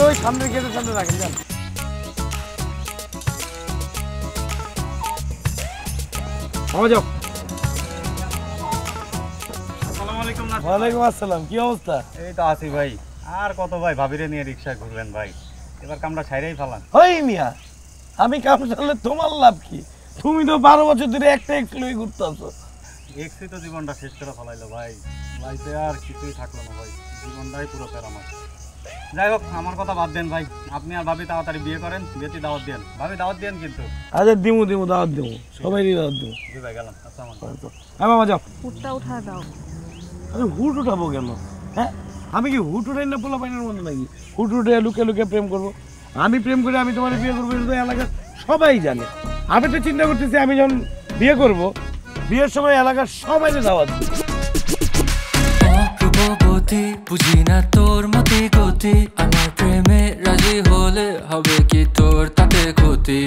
ওই সামনের গেটের সামনে রাখেন যান। যাও। ওয়ালাইকুম আসসালাম, কি অবস্থা? এই তো আছি ভাই। আর কত ভাই ভাবিরে নিয়ে রিক্সায় ঘুরবেন ভাই, এবার কামটা ছাইরাই ফেলান। ওই মিয়া, আমি কাম চালালে তোমার লাভ কি? তুমি তো 12 বছর ধরে একটা এক্সপ্লোই ঘুরতেছো। এক্সি তো জীবনটা শেষ করে ফেলাইলো ভাই, লাইফে আর কিছুই থাকলো না ভাই, জীবনটাই পুরো প্যারামার। যাই হোক, আমার কথা বাদ দেন ভাই, আপনি আর ভাবি তাড়াতাড়ি বিয়ে করেন, বিয়েতে দাওয়াত দেন, ভাবি দাওয়াত দেন কিন্তু। আচ্ছা দিমু দাওয়াত দেবো, সবাইরই দাওয়াত দেবো। জি ভাই, গেলাম। আসসালামু আলাইকুম। হ্যাঁ মামা যাও। হুটটা উঠা দাও। আরে হুট উঠাবো কেন? হ্যাঁ, আমি কি হুট উঠাই না পোলা পাইনের মতো নাকি? হুট উঠে লুকে লুকে প্রেম করবো? আমি প্রেম করে আমি তোমার বিয়ে করবো, এটা এলাকার সবাই জানে। আমি তো চিন্তা করতেছি আমি যখন বিয়ে করব, বিয়ের সময় এলাকার সবাই দাওয়াত দেবো। রূপবতী বুঝি না তোর মতি গতি, আমার প্রেমে রাজি হলে হবে কি তোর তাতে ক্ষতি?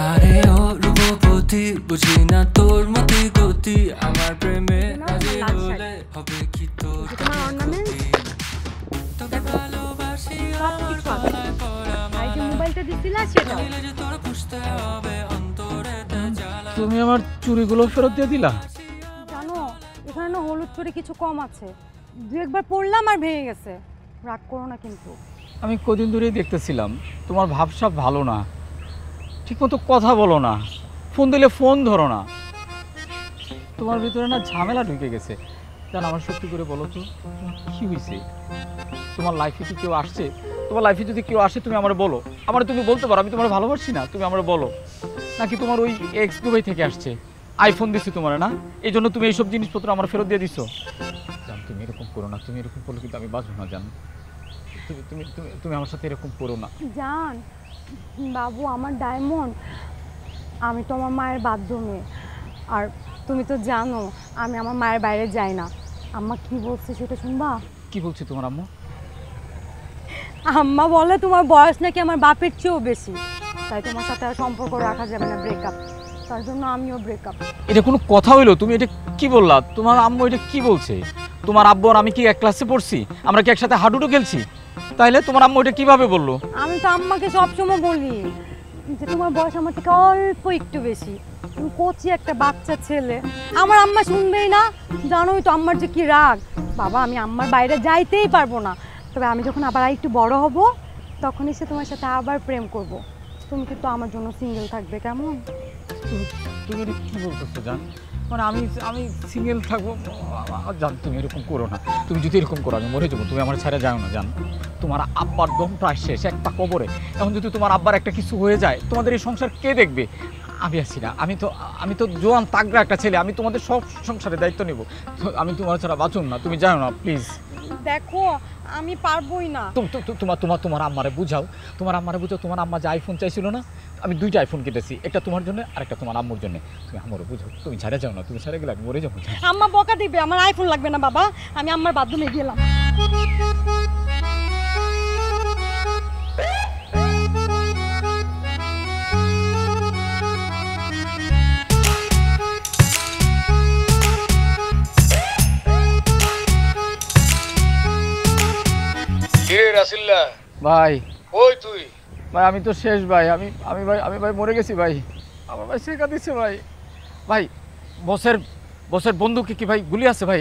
আরে ও রূপবতী বুঝি না তোর মতি গতি, আমার প্রেমে রাজি হলে হবে কি তোর তাতে ক্ষতি? তোকে ভালোবাসি মোবাইলটা দিছিলা সেটা তোর বুঝতে হবে অন্তরে জ্বালা। তুমি আমার চুড়িগুলো ফেরত দিয়ে দিলা? জানো এখানে না হলুদ চুড়ি কিছু কম আছে, দু একবার পরলাম আর ভেঙে গেছে। রাগ করো না কিন্তু। আমি কদিন ধরেই দেখতেছিলাম তোমার ভাবসাব ভালো না, ঠিকমতো কথা বলো না, ফোন দিলে ফোন ধরো না, তোমার ভিতরে না ঝামেলা ঢুকে গেছে। জান আমার সত্যি করে বলো তো কি হয়েছে? তোমার লাইফে কি কেউ আসছে? তোমার লাইফে যদি কেউ আসে তুমি আমার বলো, আমার তুমি বলতে পারো আমি তোমার ভালোবাসি না, তুমি আমার বলো। নাকি তোমার ওই এক্স দুবাই থেকে আসছে, আইফোন দিছি তোমার না, এই জন্য তুমি এইসব জিনিসপত্র আমার ফেরত দিয়ে দিছো? জান তুমি এরকম করো না, তুমি এরকম করলে কিন্তু আমি বাঁচবো না জান। তুমি তুমি তুমি তুমি আমার সাথে এরকম করো না জান। বাবু আমার ডায়মন্ড, আমি তো আমার মায়ের বাধ্য মেয়ে, আর তুমি তো জানো আমি আমার মায়ের বাইরে যাই না। আম্মা কি বলছে সেটা শুনবা? কি বলছি তোমার আম্মু? আম্মা বলে তোমার বয়স নাকি আমার বাপের চেয়েও বেশি, তাই তোমার সাথে আর সম্পর্ক রাখা যাবে না, ব্রেকআপ। তার জন্য আমিও ব্রেকআপ। এটা কোনো কথা হইলো? তুমি এটা কি বললা? তোমার আম্মু এটা কি বলছে? তোমার আব্বু আর আমি কি এক ক্লাসে পড়ছি? আমরা কি একসাথে হাডুডু খেলছি? তাইলে তোমার আম্মু এটা কিভাবে বললো? আমি তো আম্মাকে সবসময় বলি যে তোমার বয়স আমার থেকে অল্প একটু বেশি, তুমি কচি একটা বাচ্চা ছেলে। আমার আম্মা শুনবেই না, জানোই তো আম্মার যে কি রাগ। বাবা আমি আম্মার বাইরে যাইতেই পারবো না, তবে আমি যখন আবার একটু বড় হব তখন এসে তোমার সাথে আবার প্রেম করব। তুমি কিন্তু আমার জন্য সিঙ্গেল থাকবে, কেমন? তুমি এটা কি বলতেছো জান? মানে আমি আমি সিঙ্গেল থাকবো? জান তুমি এরকম করো না, তুমি যদি এরকম করো আমি মরে যাবো, তুমি আমার ছেড়ে যাও না জান। তোমার আব্বার দম প্রায় শেষ, একটা কবরে। এখন যদি তোমার আব্বার একটা কিছু হয়ে যায় তোমাদের এই সংসার কে দেখবে? আমি আছি না, আমি তো জোয়ান তাগড়া একটা ছেলে, আমি তোমাদের সব সংসারের দায়িত্ব নেব। আমি তোমার ছাড়া বাঁচুন না, তুমি জানো না প্লিজ। দেখো আমি পারবোই না। তোমার আম্মারে বুঝাও, তোমার আম্মা যে আইফোন চাইছিল না, আমি 2টা আইফোন কেটেছি, একটা তোমার জন্য আর একটা তোমার আম্মুর জন্য। তুমি আমারও বুঝাও, তুমি ছেড়ে যাও না, তুমি ছেড়ে গেলে আমি মরে যাবো। আম্মা বকা দিবে, আমার আইফোন লাগবে না বাবা, আমি আম্মার বাথরুমে গেলাম। ভাই ওই তুই ভাই আমি তো শেষ ভাই, আমি ভাই মরে গেছি ভাই, আমার ভাই শেখা দিচ্ছে ভাই। ভাই বসের বন্দুকে কি ভাই গুলি আছে ভাই?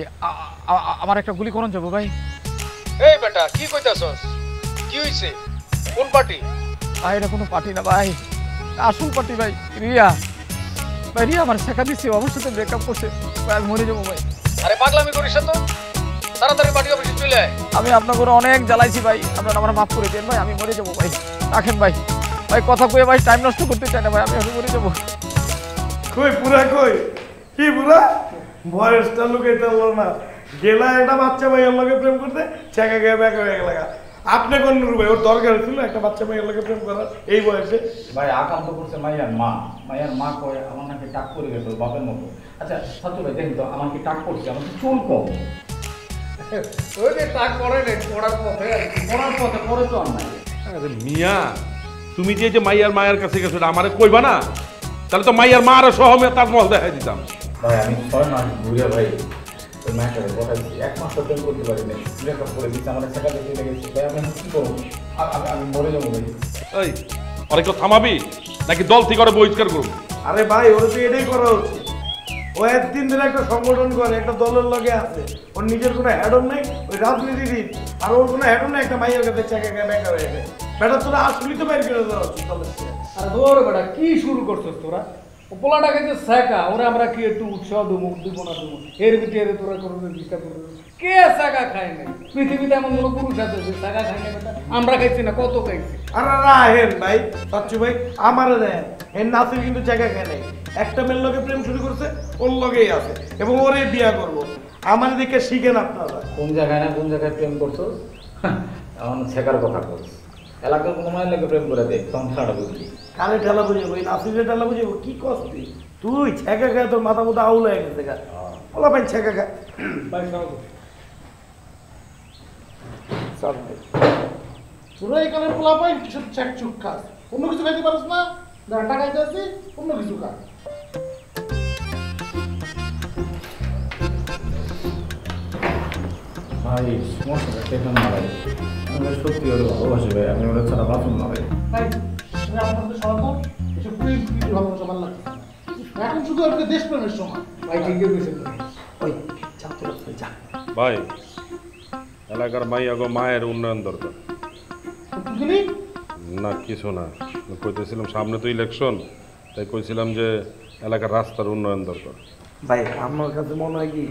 আমার একটা গুলি করন যাবো ভাই। এই বেটা কি কইতাছস? কি হইছে? কোন পার্টি? ভাই এটা কোনো পার্টি না ভাই, আসল পার্টি ভাই। রিয়া আমার শেখা দিচ্ছে, আমার সাথে ব্রেকআপ করছে ভাই, আমি মরে যাবো ভাই। আরে পাগলামি করিস না তো, তাড়াতাড়ি পার্টি অফিসে চলে আয়। আমি আপনাকে অনেক জ্বালাইছি ভাই, আপনারা আমার মাফ করে দেন ভাই, আমি মরে যাবো ভাই। রাখেন ভাই, কথা কয়ে ভাই টাইম নষ্ট করতে চাই না ভাই, আমি মরে যাবো। কই পুরা কই? কি পুরা? বয়সটা লুকাইতে পারলো না, গেলা একটা বাচ্চা ভাইয়ের লগে প্রেম করতে, ছেঁকা গিয়ে ব্যাক হয়ে গেল। আপনি কোন নুরু ভাই? ওর দরকার ছিল একটা বাচ্চা ভাইয়ের লগে প্রেম করার এই বয়সে? ভাই আকান্ত করছে মাইয়ার মা কয় আমার নাকি টাক করে গেছে বাপের মতো। আচ্ছা সাথে ভাই দেখেন তো আমার কি টাক করছে? আমার তো চুল কম। ওই যে টাক করে নাই, পড়ার পথে পরে তো আর নাই। মিয়া তুমি যে মাইয়ার কাছে গেছো আমারে কইবা না? তাহলে তো মাইয়ার মা আর সহ আমি তাজমহল দেখাই দিতাম। ভাই আমি 6 মাস ঘুরে ভাই ম্যাটারে বসাইছি, এক মাস তো প্রেম করতে পারি না, ব্রেকআপ করে দিচ্ছি, আমার একটা কাজে চলে গেছি ভাই, আমি কি করবো? আমি মরে যাবো ভাই। এই অনেক থামাবি নাকি দল থেকে করে বহিষ্কার করবো? আরে ভাই ওর তো এটাই করা উচিত। ও একদিন ধরে একটা সংগঠন করে, একটা দলের লগে আছে, ওর নিজের কোনো হ্যাডন নাই, ওই রাজনীতিবিদ, আর ওর কোনো হ্যাডন নাই, একটা মাইয়ের কাছে চেকে গেয়ে বেকার হয়ে যায়। বেটা তোরা আসলি তো বাইর করে দেওয়া উচিত দলের থেকে। আর ধর বেটা কি শুরু করছিস তোরা? ও পোলাটাকে যে শেখা ওরা আমরা কি একটু উৎসাহ দেবো দিব না দেবো, এর ভিতরে তোরা করবে বিশ্বাস করবে? কে শেখা খায় নাই? পৃথিবীতে এমন কোনো পুরুষ আছে যে শেখা খায় না বেটা? আমরা খাইছি না, কত খাইছি। আরে রাহেন ভাই, সাচ্চু ভাই, আমারে দেন এর নাসির কিন্তু জায়গা খায় নাই। একটা মেয়ের লগে প্রেম শুরু করছে, ওর লগেই আছে এবং ওরে বিয়া করবো। আমার দিকে শিখেন আপনারা। কোন জায়গায় না কোন জায়গায় প্রেম করছো, এমন শেখার কথা করছো। এলাকার কোনো মায়ের লাগে প্রেম করে দেখ, তখন খেলাটা বুঝলি। কানে ঠেলা বুঝাবো, এই নাসিরের ঠেলা বুঝাবো, কি কষ্টি তুই ছেঁকা খায়, তোর মাথা মতো আউল হয়ে গেছে গা। বলা ভাই ছেঁকা খায়। ভাই সব চল ভাই। তোরা এখানে পোলা পাই সব চেকচুক খাস, অন্য কিছু খাইতে পারিস না? ডাটা খাইতে আসি, অন্য কিছু খা। ভাই সমস্যাটা সেখানে না ভাই, আমি সত্যি ওরা ভালোবাসি ভাই, আমি ওরা ছাড়া বাঁচুন না ভাই। ভাই তুমি আমার মধ্যে সরকার এসব প্রেম প্রীতি ভালোবাসা ভালো লাগছে না। এখন শুধু একটা দেশপ্রেমের সময়। ভাই ঠিকই কইছেন। ওই যা তোর যা। ভাই এলাকার মাইয়াগো মায়ের উন্নয়ন দরকার। বুঝলি? না কিছু না, আমি কইতেছিলাম সামনে তো ইলেকশন, তাই কইছিলাম যে এলাকার রাস্তার উন্নয়ন দরকার। ভাই আমার কাছে মনে হয় কি,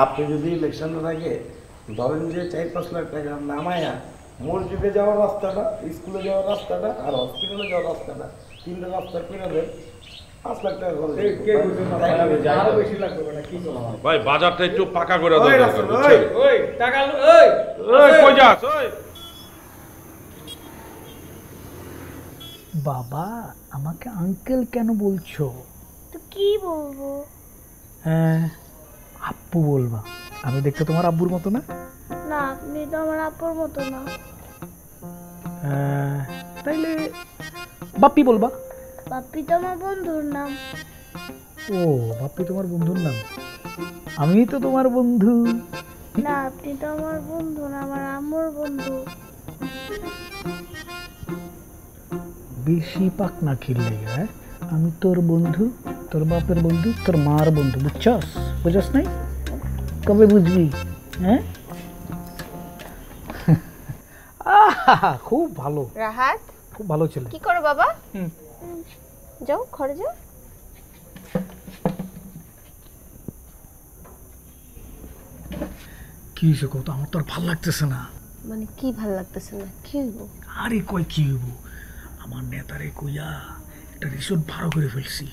আপনি যদি ইলেকশনের আগে ধরেন যে 4-5 লাখ টাকা নামায়া মসজিদে যাওয়ার রাস্তাটা, স্কুলে যাওয়ার রাস্তাটা আর হসপিটালে যাওয়ার রাস্তাটা, 3টা রাস্তা কিনে দেন, 5 লাখ টাকা খরচ হবে। কে কইছেন না? আরো বেশি লাগবে বেটা, কি করব? ভাই বাজারটা একটু পাকা করে দেওয়া ওই দরকার, রাস্তা, বুঝছেন? ওই টাকা ওই ওই কই যাস? ওই বাবা আমাকে আঙ্কেল কেন বলছো? তো কি বলবো? হ্যাঁ আব্বু বলবা। আমি দেখতে তোমার আব্বুর মতো না? না, আপনি তো আমার আপুর মতো না। তাইলে বাপ্পি বলবা। বাপ্পি তো আমার বন্ধুর নাম। ও বাপ্পি তোমার বন্ধুর নাম? আমি তো তোমার বন্ধু। না, আপনি তো আমার বন্ধু না, আমার আম্মুর বন্ধু। বেশি পাক না খেললে, হ্যাঁ? আমি তোর বন্ধু, তোর বাপের বন্ধু, তোর মার বন্ধু, বুঝছস? বুঝছস নাই? কবে বুঝবি? হ্যাঁ খুব ভালো, রাহাত খুব ভালো ছেলে। কি করো বাবা? হুম। যাও ঘরে যাও। কি হয়েছে কত? আমার তো আর ভাল লাগতেছে না। মানে কি ভাল লাগতেছে না? কি হইব? আরে কয় কি হইব, আমার নেতারে কইয়া একটা রিসোর্ট ভাড়া করে ফেলছি।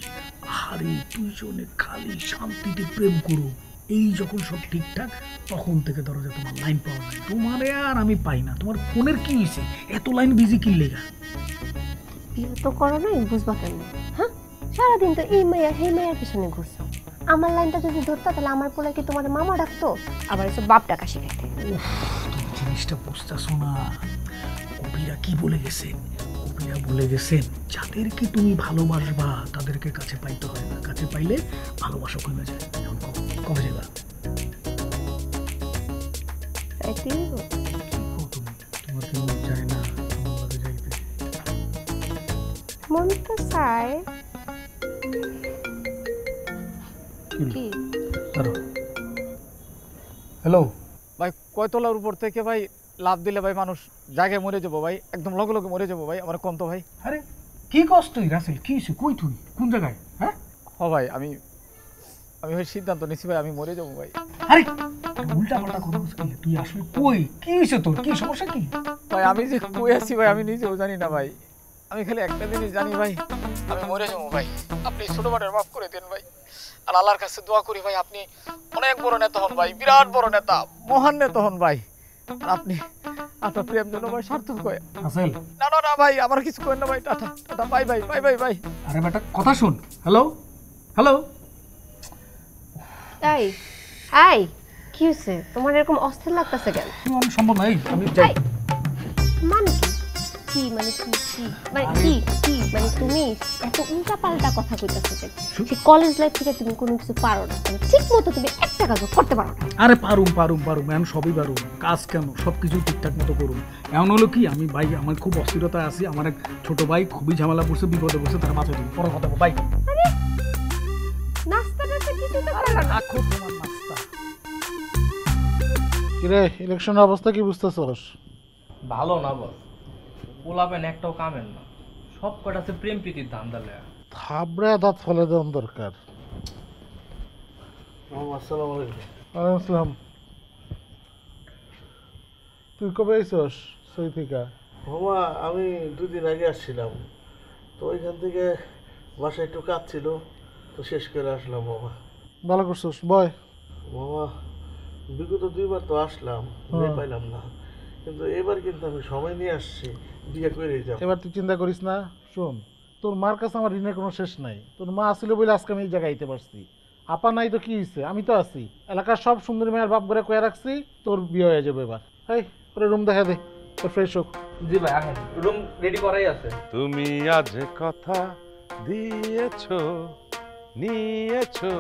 আরে দুইজনে খালি শান্তিতে প্রেম করো, এই যখন সব ঠিকঠাক তখন থেকে দরজা তোমার লাইন পাওয়া যায়। তোমারে আর আমি পাই না। তোমার ফোনের কি হয়েছে, এত লাইন বিজি কি লেগা? বিয়ে তো করো নাই, বুঝবা কেন? হ্যাঁ, সারাদিন তো এই মাইয়া সেই মাইয়ার পিছনে ঘুরছো। আমার লাইনটা যদি ধরতো তাহলে আমার পোলা কি তোমার মামা ডাকতো, আবার এসব বাপ ডাকা শিখাইতে। তুমি জিনিসটা বুঝতেছো না। কবিরা কি বলে গেছেন? কবিরা বলে গেছেন যাদেরকে তুমি ভালোবাসবা তাদেরকে কাছে পাইতে হয় না, কাছে পাইলে ভালোবাসা কমে যায়। এখন কবে যাবা? তাইতেই তোমার কি মন চায় না আমার লগে যাইতে? মন তো চায়। কি? হ্যালো ভাই কয়তলার উপর থেকে ভাই লাভ দিলে ভাই মানুষ জায়গায় মরে যাবো ভাই, একদম লগে লগে মরে যাবো ভাই, আমার কোন তো ভাই। আরে কি কষ্ট রাসেল, কি হয়েছে? কই তুই কোন জায়গায়? হ্যাঁ ভাই আমি ভাই সিদ্ধান্ত নিছি ভাই, আমি মরে যাবো ভাই। আরে উল্টা পাল্টা কথা বলছিস, তুই আসলে কই? কি হয়েছে তোর? কি সমস্যা কি? ভাই আমি যে কই আছি ভাই আমি নিজেও জানি না ভাই। আমি খালি একটা জিনিস জানি ভাই, আমি মরে যাবো ভাই। আপনি ছোট বাটের মাফ করে দেন ভাই, আর আল্লাহর কাছে দোয়া করি ভাই আপনি অনেক বড় নেতা হন ভাই, বিরাট বড় নেতা, মহান নেতা হন ভাই। আর আপনি আপনার প্রেম জন্য ভাই সার্থক হয়। রাসেল না না না ভাই, আমার কিছু করেন না ভাই। Tata tata, bye bye bye bye bye. আরে বেটা কথা শুন। হ্যালো হ্যালো, এই এই কি হয়েছে তোমার? এরকম অস্থির লাগতেছে কেন? আমি সম্ভব নাই, আমি যাই। মানে কি? কি মানে তুমি এত উল্টাপাল্টা কথা কইতাছো যে সেই কলেজ লাইফ থেকে তুমি কোনো কিছু পারো না, মানে ঠিক মতো তুমি একটা কাজও করতে পারো না। আরে পারুম এখন সবই পারুম, কাজ কেন সব কিছু ঠিকঠাক মতো করুন। এমন হলো কি আমি ভাই আমার খুব অস্থিরতায় আছি, আমার এক ছোট ভাই খুবই ঝামেলা পড়ছে, বিপদে পড়ছে, তাকে বাঁচাই দিন, পরে কথা বলবো ভাই। আরে নাস্তাটা কিছু তো করো না। রাখো তোমার নাস্তা। কিরে ইলেকশনের অবস্থা কি বুঝতেছস? ভালো না বস, পোলাপেন একটাও কামেন না, সব কটাতে প্রেম প্রীতির ধান্দা লেয়া। থাবড়ে দাঁত ফলে দেওয়ার দরকার। আসসালামু আলাইকুম। ওয়ালাইকুম আসসালাম। তুই কবে আইসস সই থেকে? মামা আমি 2 দিন আগে আসছিলাম, তো ওইখান থেকে বাসায় একটু কাজ ছিল, তো শেষ করে আসলাম মামা। ভালো করছস, বয়। মামা বিগত 2 বার তো আসলাম, মেয়ে পাইলাম না, কিন্তু এবার কিন্তু আমি সময় নিয়ে আসছি, বিয়ে করে যাব। এবার তুই চিন্তা করিস না। শোন, তোর মার কাছে আমার ঋণের কোনো শেষ নাই। তোর মা আসছিল বলে আজকে আমি এই জায়গায় আইতে পারছি। আপা নাই তো কি হয়েছে, আমি তো আছি। এলাকার সব সুন্দরী মেয়ের বাপ করে কয়ে রাখছি, তোর বিয়ে হয়ে যাবে এবার। এই ওরে রুম দেখা দে, তোর ফ্রেশ হোক। জি ভাই আসেন, রুম রেডি করাই আছে। তুমি আজ কথা দিয়েছো নিয়েছো,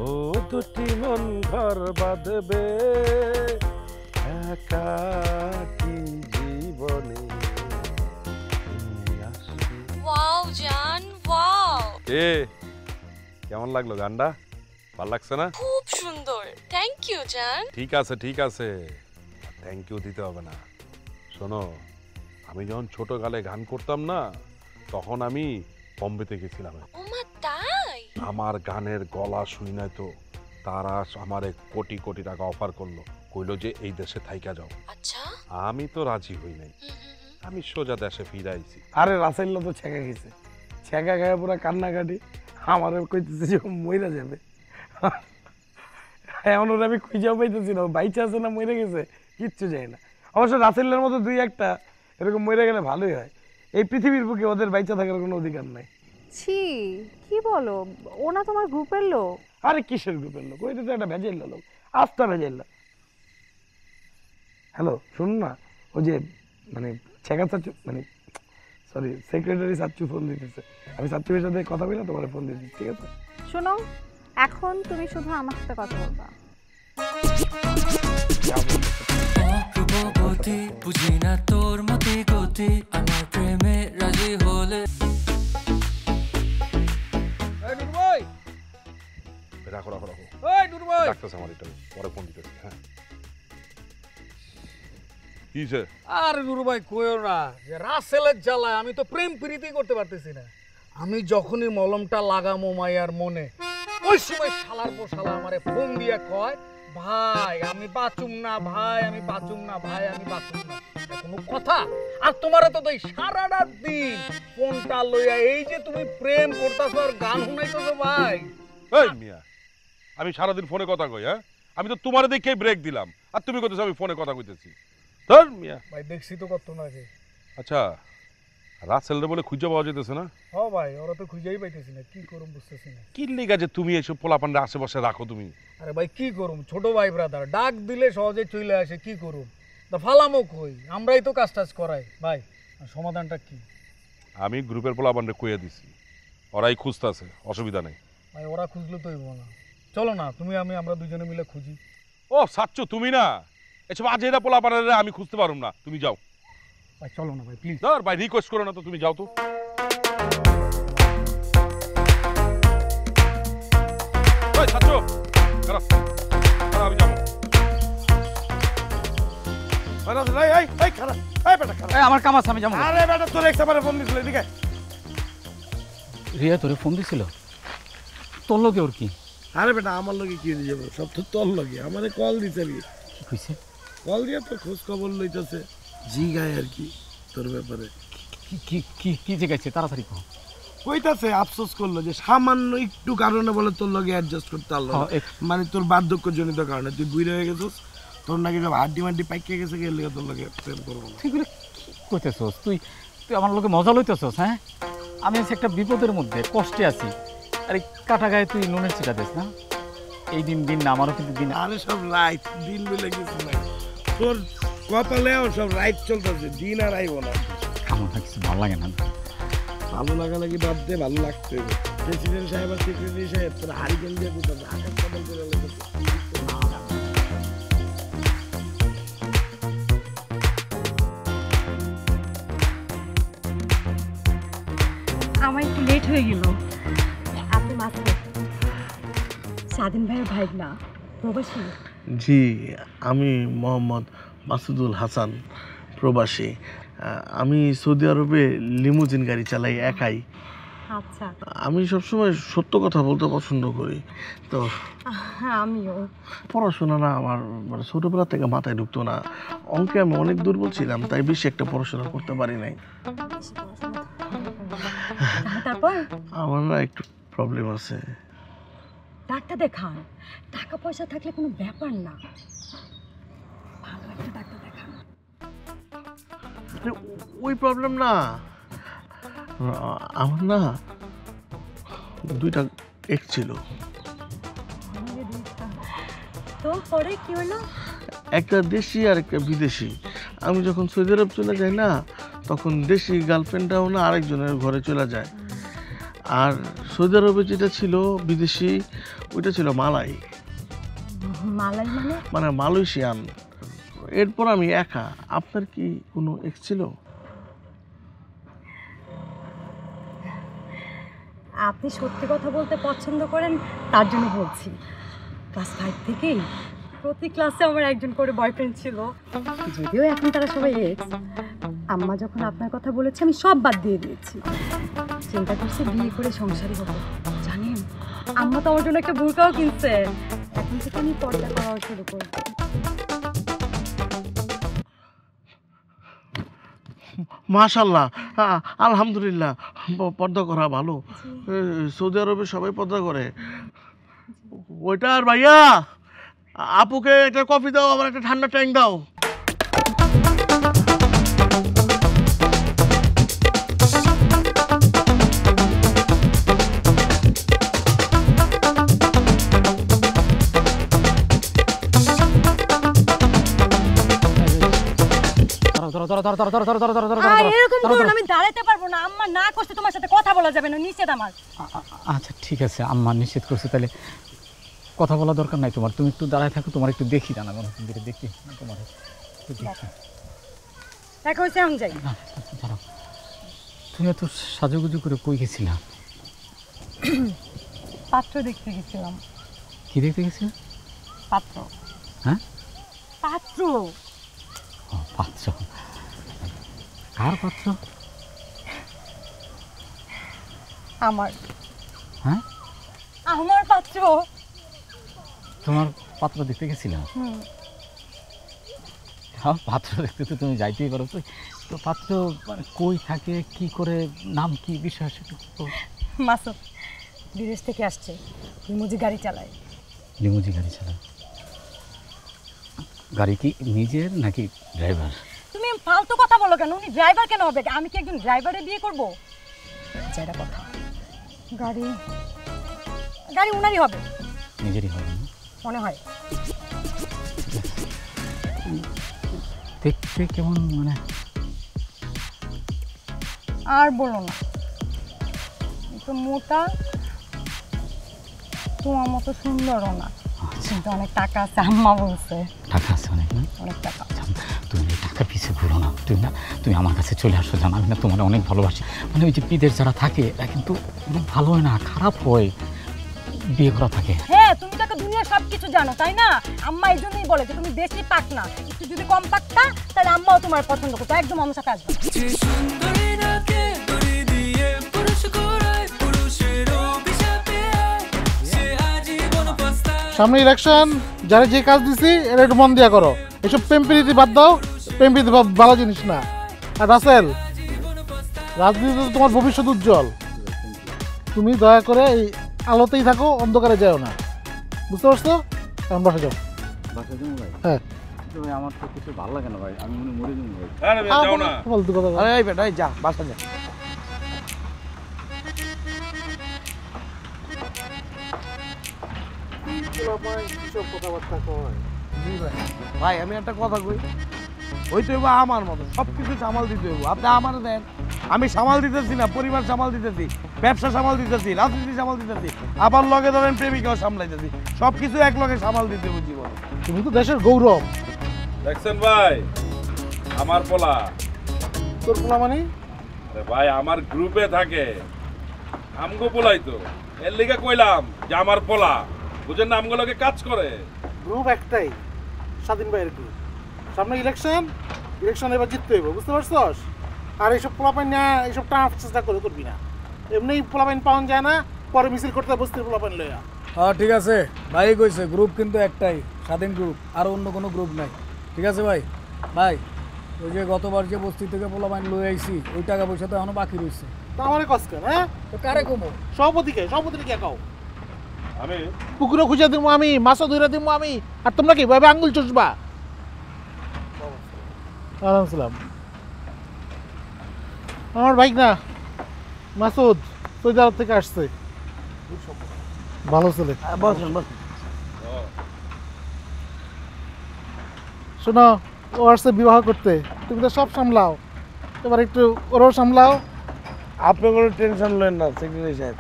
ও দুটি মন ঘর বাঁধবে একাকী জীবনে। ওয়াও জান ওয়াও, এ কেমন লাগলো গানটা? ভাল লাগছে না? খুব সুন্দর, থ্যাংক ইউ জান। ঠিক আছে, থ্যাংক ইউ দিতে হবে না। শোনো, আমি যখন ছোটকালে গান করতাম না, তখন আমি বম্বেতে গেছিলাম। ওমা তাই? আমার গানের গলা শুই নাই তো তারা আমারে কোটি কোটি টাকা অফার করলো, কইলো যে এই দেশে থাইকা যাও। আচ্ছা, আমি তো রাজি হই নাই, আমি সোজা দেশে ফিরাইছি। আরে রাসেল তো ছেঁকা গেছে, ছেঁকা গায়ে পুরো কান্নাকাটি, আমার কইতেছে যে মইরা যাবে। এমন ওরা আমি খুঁজেও পাইতেছি না, বাইচা আছে না মরে গেছে কিচ্ছু যায় না। অবশ্য রাসেলের মতো 2-1টা এরকম মরে গেলে ভালোই হয়। এই পৃথিবীর বুকে ওদের বাইচা থাকার কোনো অধিকার নাই। ছি, কি বলো, ওনা তোমার গ্রুপের লোক? আরে কিসের গ্রুপের লোক, ওইটা তো একটা ভেজাইল লোক, আস্তা ভেজাইল। হ্যালো শুনুন না, ওই যে মানে ছেঁকা চাচ্ছু মানে সরি সেক্রেটারি চাচ্ছু ফোন দিতেছে, আমি চাচ্চুর সাথে কথা বলে তোমার ফোন দিচ্ছি, ঠিক আছে? শোনো, এখন তুমি শুধু আমার সাথে কথা বলবা। রূপবতী বুঝি না তোর মতে গতি, আমার প্রেমে রাজি হলে। রাখো ডাক্তার আমার এটা পরে ফোন দিতেছি। হ্যাঁ কিসে? আরে নুরু ভাই কইও না, যে রাসেলের জ্বালায় আমি তো প্রেম প্রীতি করতে পারতেছি না। আমি যখনই মলমটা লাগামো মায়ার মনে, ওই সময় শালার পর শালা আমারে ফোন দিয়া কয়, ভাই আমি বাঁচুম না, ভাই আমি বাঁচুম না, ভাই আমি বাঁচুম না। কোনো কথা? আর তোমারে তো দেই সারাটা দিন ফোনটা লইয়া এই যে তুমি প্রেম করতেছো আর গান শুনাইতেছো ভাই। এই মিয়া, আমি সারাদিন ফোনে কথা কই? হ্যাঁ, আমি তো তোমার দেখেই ব্রেক দিলাম, আর তুমি কইতেছো আমি ফোনে কথা কইতেছি। ধর মিয়া, ভাই দেখছি তো কত না আগে। আচ্ছা রাসেলরে বলে খুঁজে পাওয়া যেতেছে না? হ্যাঁ ভাই, ওরা তো খুঁজেই পাইতেছি না, কি করুম বুঝতেছি না। কি লিগা যে তুমি এইসব পোলাপানরা আশেপাশে রাখো তুমি? আরে ভাই কি করুম, ছোট ভাই ব্রাদার ডাক দিলে সহজে চলে আসে, কি করুম? তা ফালামো কই, আমরাই তো কাজ টাজ করাই ভাই। সমাধানটা কি? আমি গ্রুপের পোলাপানরে কইয়া দিছি, ওরাই খুঁজতেছে, অসুবিধা নেই। ভাই ওরা খুঁজলে তো হইব না, চলো না তুমি আমি আমরা দুজনে মিলে খুঁজি। ও সাচ্চু, তুমি না এসব আজেরা পোলাপানরে আমি খুঁজতে পারুম না, তুমি যাও। ভাই চলো না ভাই প্লিজ। ধর ভাই, রিকোয়েস্ট করো না তো, তুমি যাও তো। ওই সাচ্চু, খারাপ আমি যাবো। আমার কাম আছে, আমি যাবো। আরে বেটা তোর একসাথে ফোন দিছিল, এদিকে রিয়া তোরে ফোন দিছিল? তোর লগে ওর কি? আরে বেটা আমার লগে কি দিয়ে যাবো, সব তো তোর লগে। আমারে কল দিছে, কি কইছে? কল দিয়ে তো খোঁজ খবর লইতেছে, জি গায় আর কি তোর ব্যাপারে। কি কি কি কি জিগাইছে, তাড়াতাড়ি কও। কইতাছে আফসোস করলো যে সামান্য একটু কারণে বলে তোর লগে অ্যাডজাস্ট করতে পারলো না, মানে তোর বার্ধক্যজনিত কারণে তুই বুইড়া হয়ে গেছিস, তোর নাকি সব হাড্ডি মাড্ডি পাইকে গেছে, গেলে তোর লগে প্রেম করবো না। তুই কি কইতেছস? তুই তুই আমার লগে মজা লইতেছস? হ্যাঁ, আমি আছি একটা বিপদের মধ্যে, কষ্টে আছি, আরে কাটা গায়ে তুই নুনের ছিটা দিস না? এই দিন দিন না, আমারও কিন্তু দিন। আরে সব রাইট দিন বলে কিছু নাই, তোর কপালেও সব রাইট চলতেছে, দিন আর আইব না। আমার না কিছু ভালো লাগে না। ভালো লাগা লাগি বাদ দে, ভালো লাগতে হবে। প্রেসিডেন্ট সাহেব আর সেক্রেটারি সাহেব তোরা হারিকেন দিয়ে কোথাও আকাশ পাতাল করে লেগেছে। আমার একটু লেট হয়ে গেল। আপনি মাত্র স্বাধীন ভাইয়ের ভাই না, প্রবাসী? জি, আমি মোহাম্মদ মাসুদুল হাসান, প্রবাসী। আমি সৌদি আরবে লিমুজিন গাড়ি চালাই একাই। আচ্ছা। আমি সবসময় সত্য কথা বলতে পছন্দ করি। তো হ্যাঁ, আমিও। পড়াশোনা না আমার মানে ছোটোবেলা থেকে মাথায় ঢুকতো না। অঙ্কে আমি অনেক দুর্বল ছিলাম, তাই বেশি একটা পড়াশোনা করতে পারি নাই। তারপর আমার না একটু প্রবলেম আছে। ডাক্তার দেখান, টাকা পয়সা থাকলে কোনো ব্যাপার না। ভালো একটা ডাক্তার দেখান। ওই প্রবলেম না, আমার না 2টা এক্স ছিল। তো পরে কি হলো? একটা দেশি আর একটা বিদেশি। আমি যখন সৌদি আরব চলে যাই না, তখন দেশি গার্লফ্রেন্ডটাও না আরেকজনের ঘরে চলে যায়। আর সৌদি আরবে যেটা ছিল বিদেশি, ওইটা ছিল মালাই। মালাই মানে মালয়েশিয়ান। এরপর আমি একা। আপনার কি কোনো এক্স ছিল? আপনি সত্যি কথা বলতে পছন্দ করেন, তার জন্য বলছি। ক্লাস 5 থেকেই প্রতি ক্লাসে আমার একজন করে বয়ফ্রেন্ড ছিল, যদিও এখন তারা সবাই এক্স। আম্মা যখন আপনার কথা বলেছে আমি সব বাদ দিয়ে দিয়েছি। চিন্তা করছি বিয়ে করে সংসারী হবো। জানেন, আম্মা তো আমার জন্য একটা বোরকাও কিনছে। এখন থেকে আমি পর্দা করাও শুরু করবো। মাশাআল্লাহ, আলহামদুলিল্লাহ। পর্দা করা ভালো। সৌদি আরবে সবাই পর্দা করে। ওইটার ভাইয়া, আপুকে একটা কফি দাও, আবার একটা ঠান্ডা ট্যাঙ্ক দাও। আমি দাঁড়াতে পারবো না। আম্মা না করছে তোমার সাথে কথা বলা যাবে না, নিষেধ আমার। আচ্ছা ঠিক আছে, আম্মা নিষেধ করছে, তাহলে কথা বলা দরকার নাই তোমার। তুমি একটু দাঁড়ায় থাকো, তোমার একটু দেখি না, দেখি তোমার দেখা হয়েছে, আমি যাই। দাঁড়াও, তুমি এত সাজুগুজু করে কই গেছিলাম? পাত্র দেখতে গেছিলাম। কি দেখতে গেছিলে? পাত্র। হ্যাঁ, পাত্র। ও পাত্র। কার পাত্র? আমার। হ্যাঁ, আমার পাত্র। তোমার পাত্র দেখতে গেছিলাম? হ্যাঁ, পাত্র দেখতে তো তুমি যাইতেই পারো। তো পাত্র মানে কই থাকে, কি করে, নাম কি, বিষয় সেটা? মাসুদ বিদেশ থেকে আসছে, লিমুজি গাড়ি চালায়। লিমুজি গাড়ি চালায়? গাড়ি কি নিজের নাকি ড্রাইভার? তুমি ফালতু কথা বলো কেন? উনি ড্রাইভার কেন হবে? আমি কি একজন ড্রাইভারে বিয়ে করবো? যেটা কথা, গাড়ি গাড়ি উনারই হবে। নিজেরই হবে মনে হয়। দেখতে কেমন মানে? আর বলো না, একটু মোটা, তোমার মতো সুন্দরও না, কিন্তু অনেক টাকা আছে। আম্মা বলছে টাকা আছে অনেক। না, অনেক টাকা। তুমি টাকা পিছিয়ে ঘুরো না, তুমি আমার কাছে চলে আসো। জানো আমি না তোমার অনেক ভালোবাসি। মানে ওই যে বিদেশ যারা থাকে এরা কিন্তু অনেক ভালো হয় না, খারাপ হয় বিয়ে করা থাকে। হ্যাঁ, তুমি তো দুনিয়া সবকিছু জানো, তাই না? আম্মা এই জন্যই বলে যে তুমি বেশি পাক না, একটু যদি কম পাকতা তাহলে আম্মাও তোমার পছন্দ করতো। একদম আমার সাথে আসবে। সামনে ইলেকশন, যারা যে কাজ দিছি এটা একটু মন দিয়া করো। এসব প্রেমপ্রীতি বাদ দাও, প্রেমপ্রীতি ভালো জিনিস না। আর রাসেল, রাজনীতিতে তোমার ভবিষ্যৎ উজ্জ্বল। তুমি দয়া করে এই আলোতেই থাকো, অন্ধকারে যাও না, বুঝতে পারছো? এখন বাসা যাও। হ্যাঁ, আমার তো কিছু ভালো লাগে না ভাই, আমি মরে যাবো ভাই। ফালতু কথা। আরে এই বেটা, যা বাসা যা। কথাবার্তা কয় ভাই আমি একটা কথা কই, ওই তো এবার আমার মতো সব কিছু সামাল দিতে হইব। আপনি আমার দেন, আমি সামাল দিতেছি না, পরিবার সামাল দিতেছি, ব্যবসা সামাল দিতেছি, রাজনীতি সামাল দিতেছি, আবার লগে ধরেন প্রেমিকাও সামলাইতেছি, সব কিছু এক লগে সামাল দিতে হবে জীবনে। তুমি তো দেশের গৌরব। দেখছেন ভাই আমার পোলা? তোর পোলা মানে? আরে ভাই আমার গ্রুপে থাকে, আমগো পোলাই তো, এর লিগে কইলাম যে আমার পোলা, বুঝেন না আমগুলোকে কাজ করে। গ্রুপ একটাই, স্বাধীন ভাইয়ের গ্রুপ। সামনে ইলেকশন, ইলেকশন এবার জিততে হইব, বুঝতে পারছস? আর এইসব পোলাপাইন না, এইসব টানার চেষ্টা করবি না। এমনি পোলাপাইন পাওয়া যায় না, পরে মিছিল করতে বস্তির পোলাপাইন লইয়া। হ্যাঁ ঠিক আছে, ভাই কইছে গ্রুপ কিন্তু একটাই, স্বাধীন গ্রুপ, আর অন্য কোনো গ্রুপ নাই। ঠিক আছে ভাই? ভাই ওই যে গতবার যে বস্তি থেকে পোলাপাইন লই আইছি, ওই টাকা পয়সা তো এখনো বাকি রয়েছে। তা আমারে কসকেন, হ্যাঁ? তো কারে কমো? সভাপতিকে, সভাপতিকে কে কাও? আমি পুকুরে খুঁজে দিব আমি, মাছও ধরে দিব আমি, আর তোমরা কি ভাবে আঙ্গুল চুষবা? আলাইকুম। আমার বাইক না মাসুদ সৌদি আরব থেকে আসছে, ভালো ছেলে। শোনো, ও আসছে বিবাহ করতে, তুমি তো সব সামলাও, এবার একটু ওরাও সামলাও। আপনি কোনো টেনশন নেন না সেক্রেটারি সাহেব,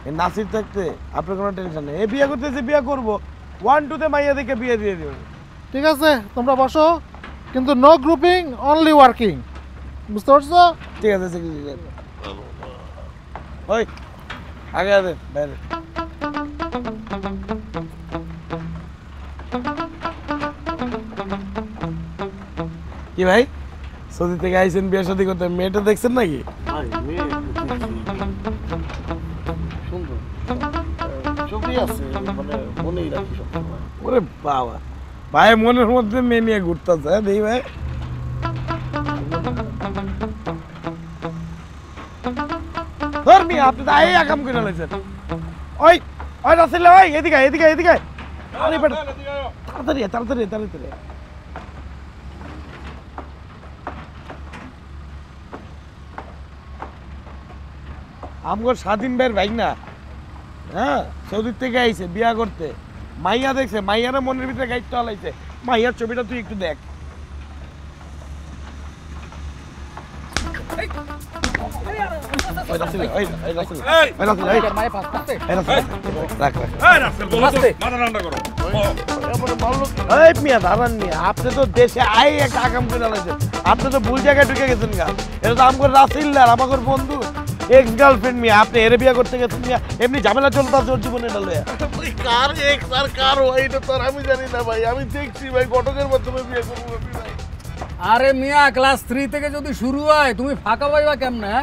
এই নাসির থাকতে আপনার কোনো টেনশন নেই। এ বিয়ে করতেছে, বিয়ে করবো, 1-2 মাইয়া দেখে বিয়ে দিয়ে দেবো। ঠিক আছে, তোমরা বসো, কিন্তু নো গ্রুপিং, অনলি ওয়ার্কিং, বুঝতে পারছো? ঠিক আছে সেক্রেটারি সাহেব। ওই আগে আগে বাইরে। কি ভাই, সৌদি থেকে আইসেন বিয়ে শাদী করতে, মেয়েটা দেখছেন নাকি? ওরে বাবা, ভাই মনের মধ্যে মেয়ে নিয়ে ঘুরতেছে, দেখি ভাই। আপনি তো এই আকাম করে লাইছেন। ওই ওই রাসেল, ওই এদিকে এদিকে এদিকে, তাড়াতাড়ি তাড়াতাড়ি তাড়াতাড়ি। আমগো স্বাধীন ভাইয়ের ভাই না, হ্যাঁ, সৌদির থেকে আইছে বিয়া করতে, মাইয়া দেখছে, মাইয়ারা মনের ভিতরে গাইড আলাইছে। মাইয়ার ছবিটা তুই একটু দেখ। আপনি তো দেশে আই একটা আগাম করে আলাইছেন, আপনি তো ভুল জায়গায় ঢুকে গেছেন গা। এটা তো আমার রাসিল্লার, আমার বন্ধু, এক্স গার্লফ্রেন্ড মিয়া। আপনি এর বিয়ে করতে গেছেন মিয়া, এমনি ঝামেলা চলতে আছে ওর জীবনে ডালে। কার এক্স আর কার ওয়াই এটা তো আমি জানি না ভাই, আমি দেখছি ভাই ঘটকের মাধ্যমে বিয়ে করবো ভাই। আরে মিয়া, ক্লাস 3 থেকে যদি শুরু হয়, তুমি ফাঁকা পাইবা কেমনে?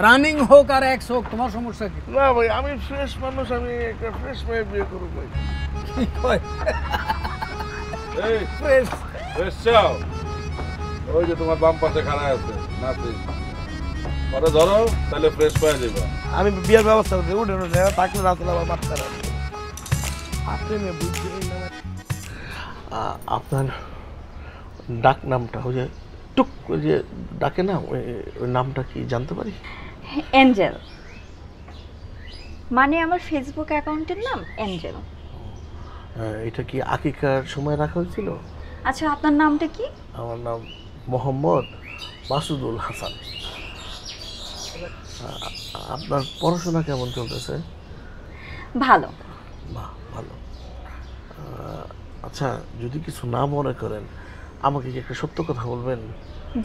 রানিং হোক আর এক্স হোক, তোমার সমস্যা কি? না ভাই, আমি ফ্রেশ মানুষ, আমি একটা ফ্রেশ মেয়ে বিয়ে করবো ভাই। কি কয়? এই ফ্রেশ ফ্রেশ চাও? ওই যে তোমার বাম পাশে খাড়া আছে নাতি, পরে ধরো, তাহলে ফ্রেশ পাওয়া যাবে। আমি বিয়ের ব্যবস্থা করতে উঠে উঠে থাকলে রাসেল আবার মারতে পারে। আপনি মেয়ে বুঝছেন না? আপনার ডাক নামটা, ওই যে টুক ওই যে ডাকে না, ওই নামটা কি জানতে পারি? এঞ্জেল, মানে আমার ফেসবুক অ্যাকাউন্টের নাম এঞ্জেল। এটা কি আকিকার সময় রাখা হয়েছিল? আচ্ছা, আপনার নামটা কি? আমার নাম মোহাম্মদ মাসুদুল হাসান। আপনার পড়াশোনা কেমন চলতেছে? ভালো। বাহ, ভালো। আচ্ছা, যদি কিছু না মনে করেন, আমাকে কি একটা সত্য কথা বলবেন?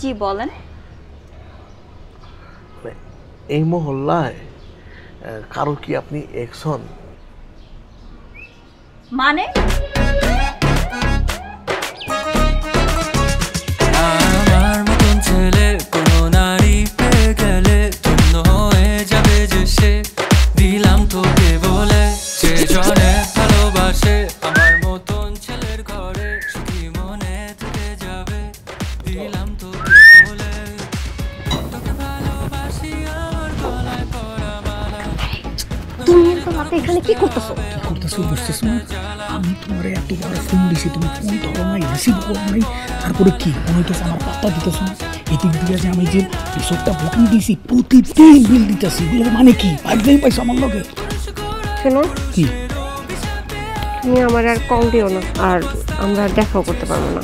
জি বলেন। এই মহল্লায় কারো কি আপনি এক্স হন? মানে? আমার মতন ছেলে কোনো নারী পেয়ে গেলে ধন্য হয়ে যাবে যে সে, দিলাম তোকে বলে যে জনে ভালোবাসে, আমার মতন ছেলের ঘরে সুখী মনে থেকে যাবে, দিলাম তোকে বলে তোকে ভালোবাসি, আমার গলায় পরা মালা। তুমি এখন রাতে এখানে কি করতেছো? করতেছো বুঝতেছো না? আমি তোমার এতবার ফোন দিছি, তুমি ফোন ধরো নাই, রিসিভ করো নাই, তারপরে কি মনে হইতেছে আমার পাত্তা দিতেছো না? এদিক দিয়ে যে আমি যে রিসোর্টটা বুকিং দিয়েছি, প্রতিদিন বিল দিতেছি, মানে কি পাইলেই পাইছো আমার লগে? শোনো, কি তুমি আমার আর কল দিও না, আর আমরা দেখাও করতে পারবো না।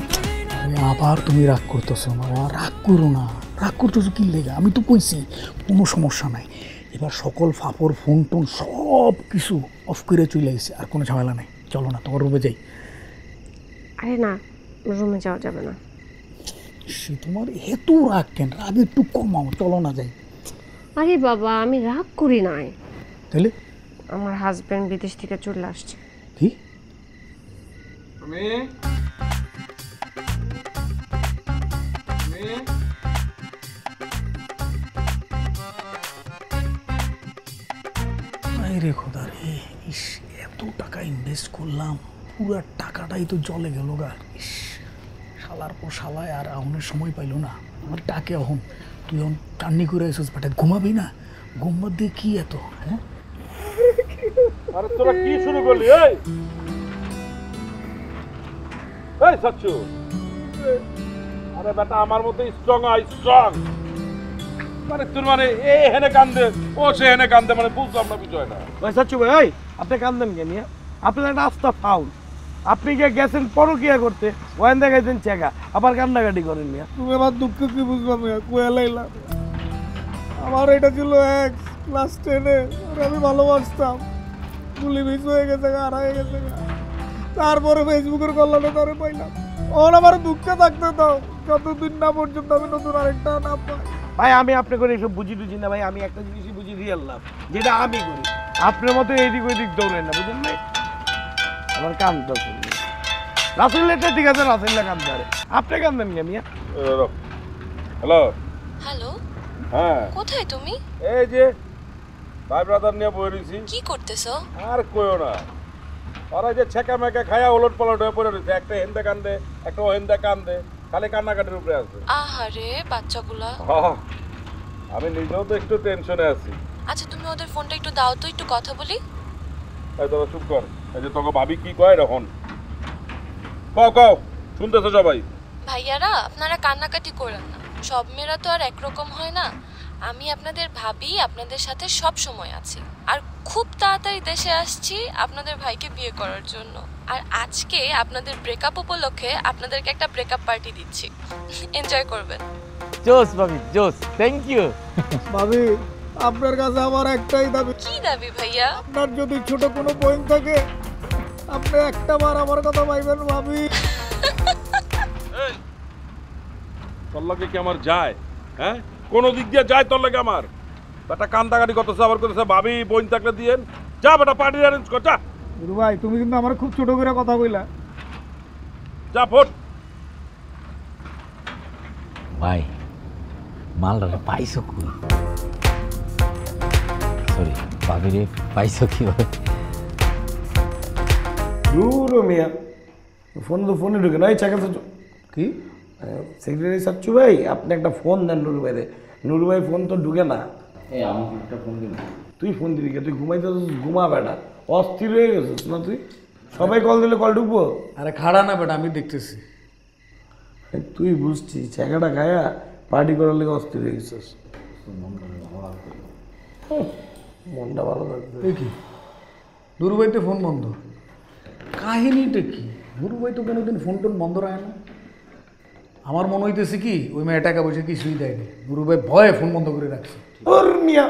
আবার তুমি রাগ করতেছো বাবা, রাগ করো না। রাগ করতেছো কি লেগে? আমি তো কইছি কোনো সমস্যা নাই। এবার সকল ফাপড় ফোন টোন সব কিছু অফ করে চলে গেছে, আর কোনো ঝামেলা নাই। চলো না তোমার রুমে যাই। আরে না, রুমে যাওয়া যাবে না। সে তোমার এত রাগ কেন? রাগ একটু কমাও, চলো না যাই। আরে বাবা, আমি রাগ করি নাই। তাহলে আমার হাজবেন্ড বিদেশ থেকে চলে আসছে। কি? রে খোদা রে, ইস এত টাকা ইনভেস্ট করলাম, পুরো টাকাটাই তো জলে গেল গা। ইস শালার পর শালায় আর আহনের সময় পাইল না। আমার টাকে অহন তুই এখন কান্নি করে এসেছিস, বাট ঘুমাবি না? ঘুমবার দিয়ে কি এত? হ্যাঁ আরে তোরা কি শুরু করলি? এই এই সাচ্চু, আরে বেটা আমার মতো স্ট্রং আই স্ট্রং। মানে তোর মানে এ হেনে কান্দে, ও সে হেনে কান্দে, মানে বুঝলাম না বিষয়টা। ভাই সাচ্চু ভাই, আপনি কান্দেন কেন? আপনার একটা আস্থা ফাউল। আপনি গিয়ে গেছেন পরকিয়া করতে, ওয়াইন দেখাইছেন চেকা, আবার কান্নাকাটি করেন মিয়া। তুমি আমার দুঃখ কি বুঝলাম মিয়া, কুয়া লাইলাম। আমার এটা ছিল এক্স ক্লাস 10-এ, আমি ভালোবাসতাম। গুলি মিস হয়ে গেছে, হারাই গেছে। তারপরে ফেসবুকের কল্যাণে তারে পাইলাম। ওর আমার দুঃখে থাকতে দাও, যতদিন না পর্যন্ত আমি নতুন আরেকটা না পাই। ভাই আমি আপনি করে এসব বুঝি টুঝি না ভাই, আমি একটা জিনিসই বুঝি, রিয়েল লাভ, যেটা আমি করি। আপনার মতো এইদিক ওইদিক দৌড়েন না, বুঝলেন ভাই? আমার কান্দতে শুনলি রাসেলটা ঠিক আছে, রাসেলটা কান্দতে পারে, আপনি কান্দেন কে মিয়া? হ্যালো হ্যালো, হ্যাঁ কোথায় তুমি? এই যে ভাই ব্রাদার নিয়ে বই রয়েছি। কি করতেছো? আর কইও না, ওরা যে ছেঁকা মেকা খায়া ওলট পালট হয়ে পড়ে রয়েছে। একটা হেন্দে কান্দে, একটা হেন্দে কান্দে, খালি কান্নাকাটির উপরে আছে। আহারে বাচ্চাগুলা। আমি নিজেও তো একটু টেনশনে আছি। আচ্ছা তুমি ওদের ফোনটা একটু দাও তো, একটু কথা বলি। এই তোরা চুপ কর। এই যে তোকে ভাবি কি কয় এখন? কও কও, শুনতেছো সবাই? ভাইয়ারা আপনারা কান্নাকাটি করেন না, সব মেয়েরা তো আর একরকম হয় না। আমি আপনাদের ভাবি, আপনাদের সাথে সব সময় আছি, আর খুব তাড়াতাড়ি দেশে আসছি আপনাদের ভাইকে বিয়ে করার জন্য। আর আজকে আপনাদের ব্রেকআপ উপলক্ষে আপনাদেরকে একটা ব্রেকআপ পার্টি দিচ্ছি, এনজয় করবেন। জোস ভাবি, জোস, থ্যাংক ইউ। ভাবি, আপনার কাছে আমার একটাই দাবি। কি দাবি ভাইয়া? আপনার যদি ছোট কোনো বোন থাকে, আপনি একটা বার আমার কথা ভাইবেন ভাবি। তোর লাগে কি আমার যায়? হ্যাঁ, কোন দিক দিয়ে যায় তোর লাগে আমার? বেটা কান্দাকাটি করতেছে, আবার করতেছে ভাবি বোন থাকলে দিয়েন। যা বেটা পার্টি অ্যারেঞ্জ কর, যা। গুরু ভাই, তুমি কিন্তু আমার খুব ছোট করে কথা কইলা। যা ফোট। ভাই মালটা পাইছো কই? সরি ভাবিরে পাইছো কিভাবে? দূর মিয়া, ফোন তো ফোনে ঢুকে নয়। চাকা কি সেক্রেটারি সাচ্চু ভাই, আপনি একটা ফোন দেন নুরু ভাইরে। নুরু ভাই ফোন তো ঢুকে না। আমি একটা ফোন দিন। তুই ফোন দিবি কে? তুই ঘুমাইতে ঘুমা বেটা, অস্থির হয়ে গেছিস না তুই? সবাই কল দিলে কল ঢুকবো? আরে খাড়া না বেটা, আমি দেখতেছি। তুই বুঝছিস চাকাটা খায়া পার্টি করার লেগে অস্থির হয়ে গেছিস। মনটা ভালো লাগবে। কি নুরুভাইতে ফোন বন্ধ? কাহিনীটা কি? নুরুভাই তো কোনোদিন ফোন টোন বন্ধ রাখে না। আমার মনে হইতেছে কি ওই মেয়ে টাকা পয়সা কিছুই দেয়নি, নুরুভাই ভয়ে ফোন বন্ধ করে রাখছে। ওর মিয়া,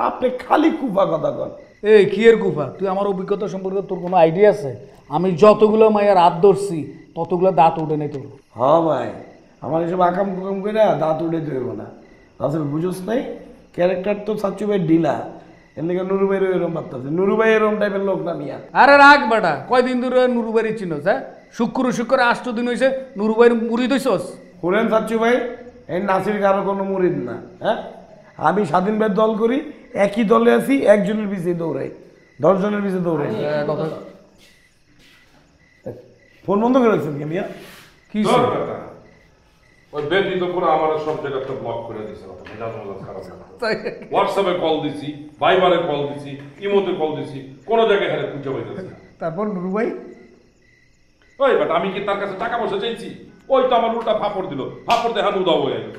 আপনি খালি কুফা কথা কন। এই কি এর কুফা? তুই আমার অভিজ্ঞতা সম্পর্কে তোর কোনো আইডিয়া আছে? আমি যতগুলো মায়ের হাত ধরছি ততগুলো দাঁত উঠে নেই তোর। হ্যাঁ ভাই, আমার এসব আকাম কুকাম করে দাঁত উঠে দেব না। আসলে বুঝোস নাই, ক্যারেক্টার তো সাচ্চু ভাই ডিলা, এর লেগে নুরু ভাইয়ের এরকম ভাবতেছে। নুরু ভাই এরকম টাইপের লোক না মিয়া। আরে রাখ বেটা, কয়দিন ধরে নুরুবাইয়ের চিনোস? হ্যাঁ, শুক্র 8 দিন হয়েছে নুরুবাইয়ের মুড়ি দইছস? করেন সাচ্চু ভাই, এই নাসির কারো কোনো মুরিদ না। হ্যাঁ, আমি স্বাধীন ভাইয়ের দল করি, একই দলে আছি, একজনের পিছিয়ে দৌড়াই, 10 জনের পিছিয়ে দৌড়াই। ফোন বন্ধ করে রাখছেন কে মিয়া? কি ওই বেটি তো পুরো আমার সব জায়গাতে ব্লক করে দিছে। হোয়াটসঅ্যাপে কল দিছি, ভাইবারে কল দিছি, ইমোতে কল দিছি, কোনো জায়গায় হেরে খুঁজে পাইতেছি না। তারপর নুরু ভাই ওই বাট আমি কি তার কাছে টাকা পয়সা চাইছি? ওই তো আমার উল্টা ফাপড় দিল, ফাপড় দেখানো উদাও হয়ে গেল।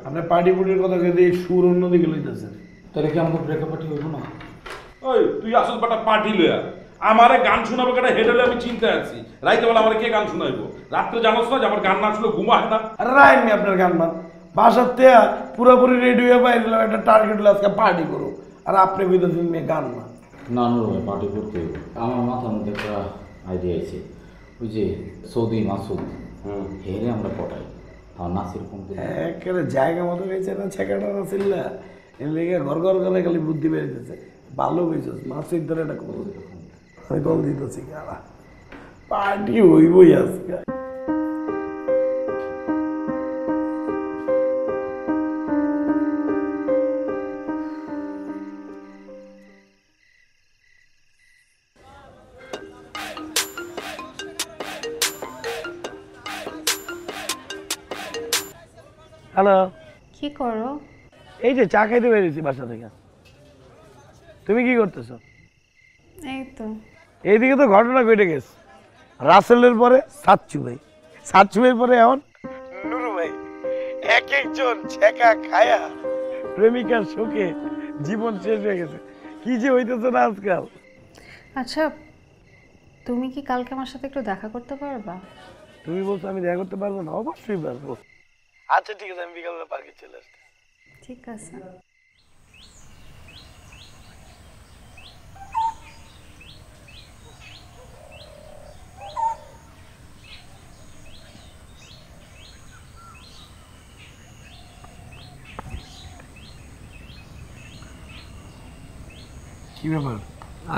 আপনার পার্টি পুটির কথা কে দিয়ে সুর অন্যদিকে লইতেছেন। তাহলে কি আমাদের ব্রেকআপ পার্টি হইব না? ওই তুই আসল বেটা পার্টি লয়া, আমারে গান শোনাবো কেটে হেডেলে আমি চিন্তা আছি। রাইতে বেলা আমার কে গান শোনাইবো? রাত্রে জানোস না যে আমার গান না শুনলে ঘুমায় না। আরে রাইনি আপনার গান মান বাসার তেয়া পুরোপুরি রেডি হয়ে বাইরে একটা টার্গেট হলো আজকে পার্টি করো, আর আপনি বুঝতেছেন মেয়ে গান না। না নুরু ভাই, পার্টি করতে হবে। আমার মাথার মধ্যে একটা আইডিয়া আছে, ওই যে সৌদি মাসুদ হেরে আমরা পটাই, আর নাসির কমতে একেবারে জায়গা মতো গেছে না ছেঁকাটা নাছিল না, এর লেগে ঘর ঘর করে খালি বুদ্ধি বেড়েছে। ভালো হয়েছিস মাসির ধরে একটা কল আমি কল দিতেছি গালা পার্টি হইবই আজকে। হ্যালো, কি করো? এই যে চা খাইতে বেরিয়েছি বাসা থেকে। তুমি কি করতেছো? এই তো এইদিকে তো ঘটনা ঘটে গেছে। রাসেলের পরে সাচ্চু ভাই, সাচ্চু ভাইয়ের পরে এখন নুরু ভাই। এক একজন ছেঁকা খায়া প্রেমিকার শোকে জীবন শেষ হয়ে গেছে। কি যে হইতেছে না আজকাল। আচ্ছা, তুমি কি কালকে আমার সাথে একটু দেখা করতে পারবা? তুমি বলছো আমি দেখা করতে পারবো না? অবশ্যই পারবো। আচ্ছা ঠিক আছে, আমি বিকালবেলা পার্কে চলে আসছি। ঠিক আছে। কি ব্যাপার,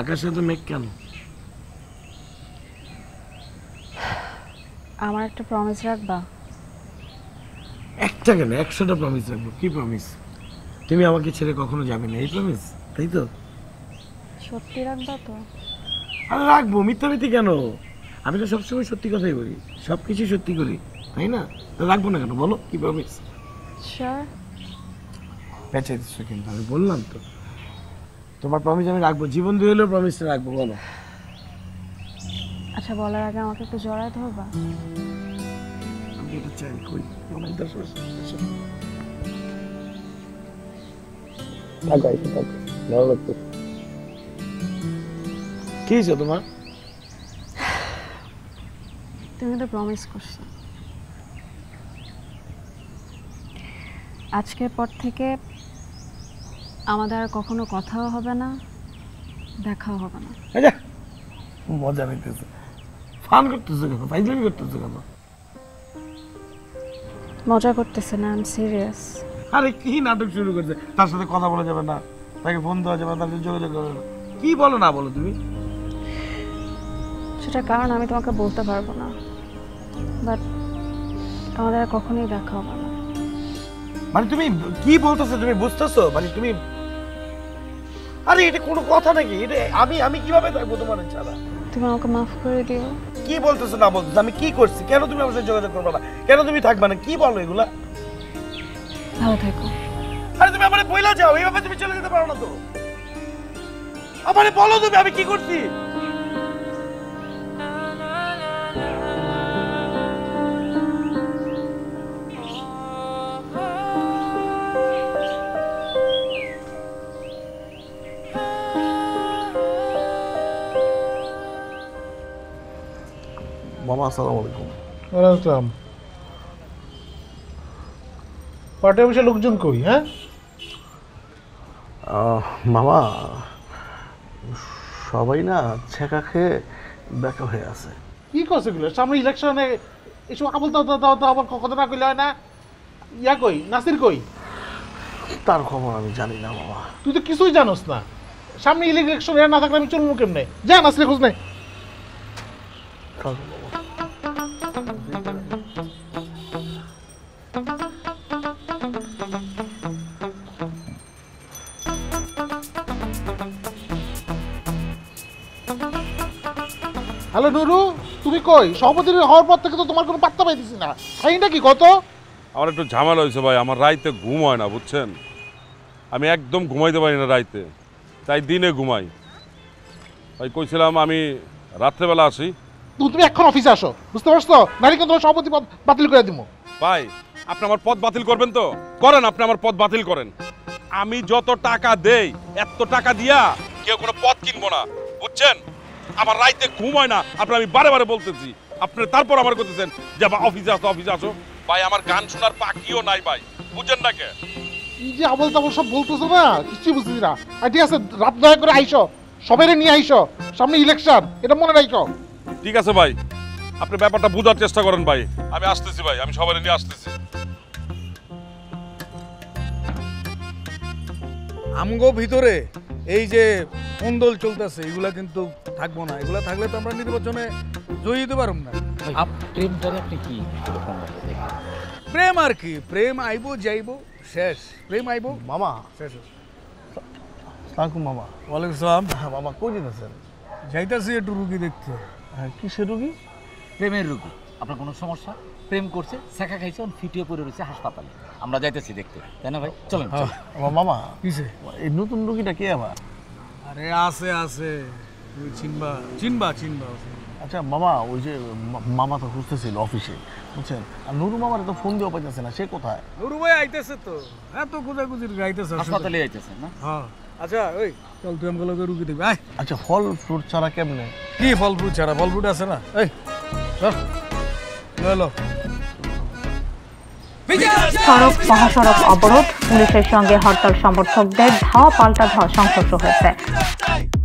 আকাশে তো মেঘ কেন? আমার একটা প্রমিস রাখবা? একটা কেন, 100টা প্রমিস রাখবো। কি প্রমিস? তুমি আমাকে ছেড়ে কখনো যাবে না, এই প্রমিস, তাই তো? সত্যি রাখবা তো? আরে রাখবো, মিথ্যামিথ্যি কেন? আমি তো সবসময় সত্যি কথাই বলি, সব কিছু সত্যি করি, তাই না? তো রাখবো না কেন বলো, কি প্রমিস? শিওর? বেঁচে দিচ্ছ কিন্তু, আমি বললাম তো তোমার প্রমিস আমি রাখবো, জীবন দিয়ে হলেও প্রমিসটা রাখবো। বলো। আচ্ছা, বলার আগে আমাকে একটু জড়ায় ধরবা? আমি এটা চাই, কই আমার 10 বছর ভালো লাগতো। কি হয়েছে তোমার? তুমি তো প্রমিস করছো আজকের পর থেকে আমাদের আর কখনো কথাও হবে না, দেখাও হবে না। মজা নিতেছে, ফান করতেছে কেন, ফাইজলামি করতেছে কেন? মজা করতেছে না, আই এম সিরিয়াস। আরে কি নাটক শুরু করছে? তার সাথে কথা বলা যাবে না, তাকে ফোন দেওয়া যাবে না, তার সাথে যোগাযোগ করা যাবে না। কি বলো না বলো তুমি? সেটা কারণ আমি তোমাকে বলতে পারবো না, বাট আমাদের আর কখনোই দেখা হবে না। মানে তুমি কি বলতেছো? তুমি বুঝতেছো? মানে তুমি, আরে এটা কোনো কথা নাকি? এটা আমি কিভাবে থাকবো তোমার ছাড়া? তুমি আমাকে মাফ করে দিও। কি বলতেছো না বলতেছো? আমি কি করছি? কেন তুমি আমার সাথে যোগাযোগ করবে না? কেন তুমি থাকবে না? কি বলো এগুলা? ভালো থেকো। আরে তুমি আমারে বইলা যাও, এইভাবে তুমি চলে যেতে পারো না তো। আমারে বলো তুমি আমি কি করছি? মামা আসসালামু আলাইকুম। ওয়ালাইকুম। পার্টি অফিসে লোকজন কই? হ্যাঁ মামা, সবাই না ছেঁকা খেয়ে বেকা হয়ে আছে। কি করছে এগুলো? সামনে ইলেকশনে এসব আবল তাও আবার কথা না কইলে হয় না? ইয়া কই, নাসির কই? তার খবর আমি জানি না মামা। তুই তো কিছুই জানোস না। সামনে ইলেকশন না থাকলে আমি চলবো কেমনে? যা নাসির খোঁজ নেই। হ্যালো নুরু, তুমি কই? সভাপতি হওয়ার পর থেকে তো তোমার কোনো পাত্তা পাইতেছি না। খাইটা কি কত? আমার একটু ঝামেলা হয়েছে ভাই, আমার রাইতে ঘুম হয় না বুঝছেন। আমি একদম ঘুমাইতে পারি না রাইতে, তাই দিনে ঘুমাই। ভাই কইছিলাম আমি রাত্রেবেলা আসি। তুমি এখন অফিসে আসো, বুঝতে পারছো? নারী কিন্তু তোমার সভাপতি পদ বাতিল করে দিব। ভাই আপনি আমার পদ বাতিল করবেন তো? করেন, আপনি আমার পদ বাতিল করেন। আমি যত টাকা দেই এত টাকা দিয়া কেউ কোনো পদ কিনবো না, বুঝছেন? আমার রাইতে ঘুম হয় না, আপনার আমি বারে বারে বলতেছি। আপনি তারপর আমার করতেছেন যে অফিসে আসো অফিসে আসো। ভাই আমার গান শোনার পাখিও নাই ভাই, বুঝেন না কে? এই যে আবল তাবল সব বলতেছো না, কিছুই বুঝতেছি না। আর ঠিক আছে, রাত দয়া করে আইসো, সবাইরে নিয়ে আইসো, সামনে ইলেকশন, এটা মনে রাখো। ঠিক আছে ভাই, আপনি ব্যাপারটা বোঝার চেষ্টা করেন ভাই। আমি আসতেছি ভাই, আমি সবাই নিয়ে আসতেছি। আমগো ভিতরে এই যে কোন্দল চলতেছে এগুলা কিন্তু থাকবো না। এগুলা থাকলে তো আমরা নির্বাচনে জয়ী হতে পারব না। প্রেমটারে আপনি কি প্রেম আর কি, প্রেম আইবো যাইবো, শেষ। প্রেম আইবো মামা শেষ। সালাম মামা। ওয়ালাইকুম সালাম। মামা কই যেতেছেন? যাইতাছি একটু রুগী দেখতে। কিসের রুগী? প্রেমের রোগী। আপনার কোনো সমস্যা? প্রেম করছে, শেখা খাইছে, ফিটিয়ে পড়ে রয়েছে হাসপাতালে। আমরা যাইতেছি দেখতে, তাই না ভাই? চলেন। মামা কিসে? এই নতুন রুগীটা কে আবার? আরে আছে আছে, তুমি চিনবা চিনবা চিনবা। আচ্ছা মামা, ওই যে মামা তো খুঁজতেছিল অফিসে, বুঝছেন? আর নুরু মামার তো ফোন দিয়েও পাইতেছে না, সে কোথায়? নুরু ভাই আইতেছে তো, এত খোঁজাখুঁজির গাইতেছে, হাসপাতালে আইতেছে না? হ্যাঁ। আচ্ছা ওই চল, তুই আমাকে রুগী দেখবি। আয়। আচ্ছা ফল ফ্রুট ছাড়া কেমনে? কি ফল ফ্রুট ছাড়া? ফল ফ্রুট আছে না? এই চল, সড়ক মহাসড়ক অবরোধ, পুলিশের সঙ্গে হরতাল সমর্থকদের ধাওয়া পাল্টা ধাওয়া সংঘর্ষ হয়েছে।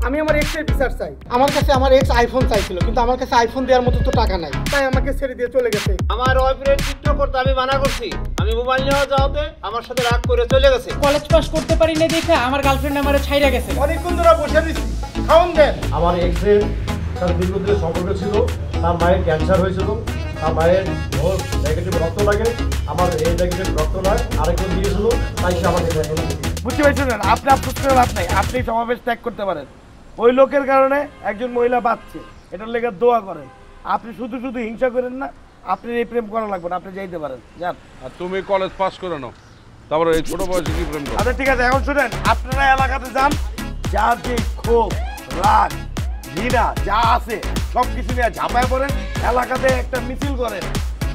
আমি আমার এক্সের বিচার চাই। আমার কাছে আমার এক্স আইফোন চাইছিল, কিন্তু আমার কাছে আইফোন দেওয়ার মতো তো টাকা নাই, তাই আমাকে ছেড়ে দিয়ে চলে গেছে। আমার ওয়াইফের টিকটক করতে আমি মানা করছি, আমি মোবাইল নেওয়া যাওয়াতে আমার সাথে রাগ করে চলে গেছে। কলেজ পাস করতে পারি না দেখে আমার গার্লফ্রেন্ড আমারে ছাইড়া গেছে। অনেকক্ষণ ধরে বসে দিছি, খাওন দেন। আমার এক্সের সাথে দীর্ঘদিনের সম্পর্ক ছিল, তার মায়ের ক্যান্সার হয়েছিল, তার মায়ের নেগেটিভ রক্ত লাগে, আমার এই নেগেটিভ রক্ত নয়, আরেকজন দিয়েছিল, তাই সে আমাকে বুঝতে পারছেন? আপনি আফসোস করে লাভ নাই, আপনি সমাবেশ ত্যাগ করতে পারেন। ওই লোকের কারণে একজন মহিলা বাঁচছে, এটার লেগে দোয়া করেন। আপনি শুধু শুধু হিংসা করেন না, আপনি এই প্রেম করা লাগবে না, আপনি যাইতে পারেন, যান। আর তুমি কলেজ পাস করে নাও, তারপরে এই ছোট বয়সে কি প্রেম করো? আচ্ছা ঠিক আছে, এখন শুনেন, আপনারা এলাকাতে যান, যার যে ক্ষোভ, রাগ, ঘৃণা যা আছে সব কিছু নিয়ে ঝাঁপায় পড়েন, এলাকাতে একটা মিছিল করেন,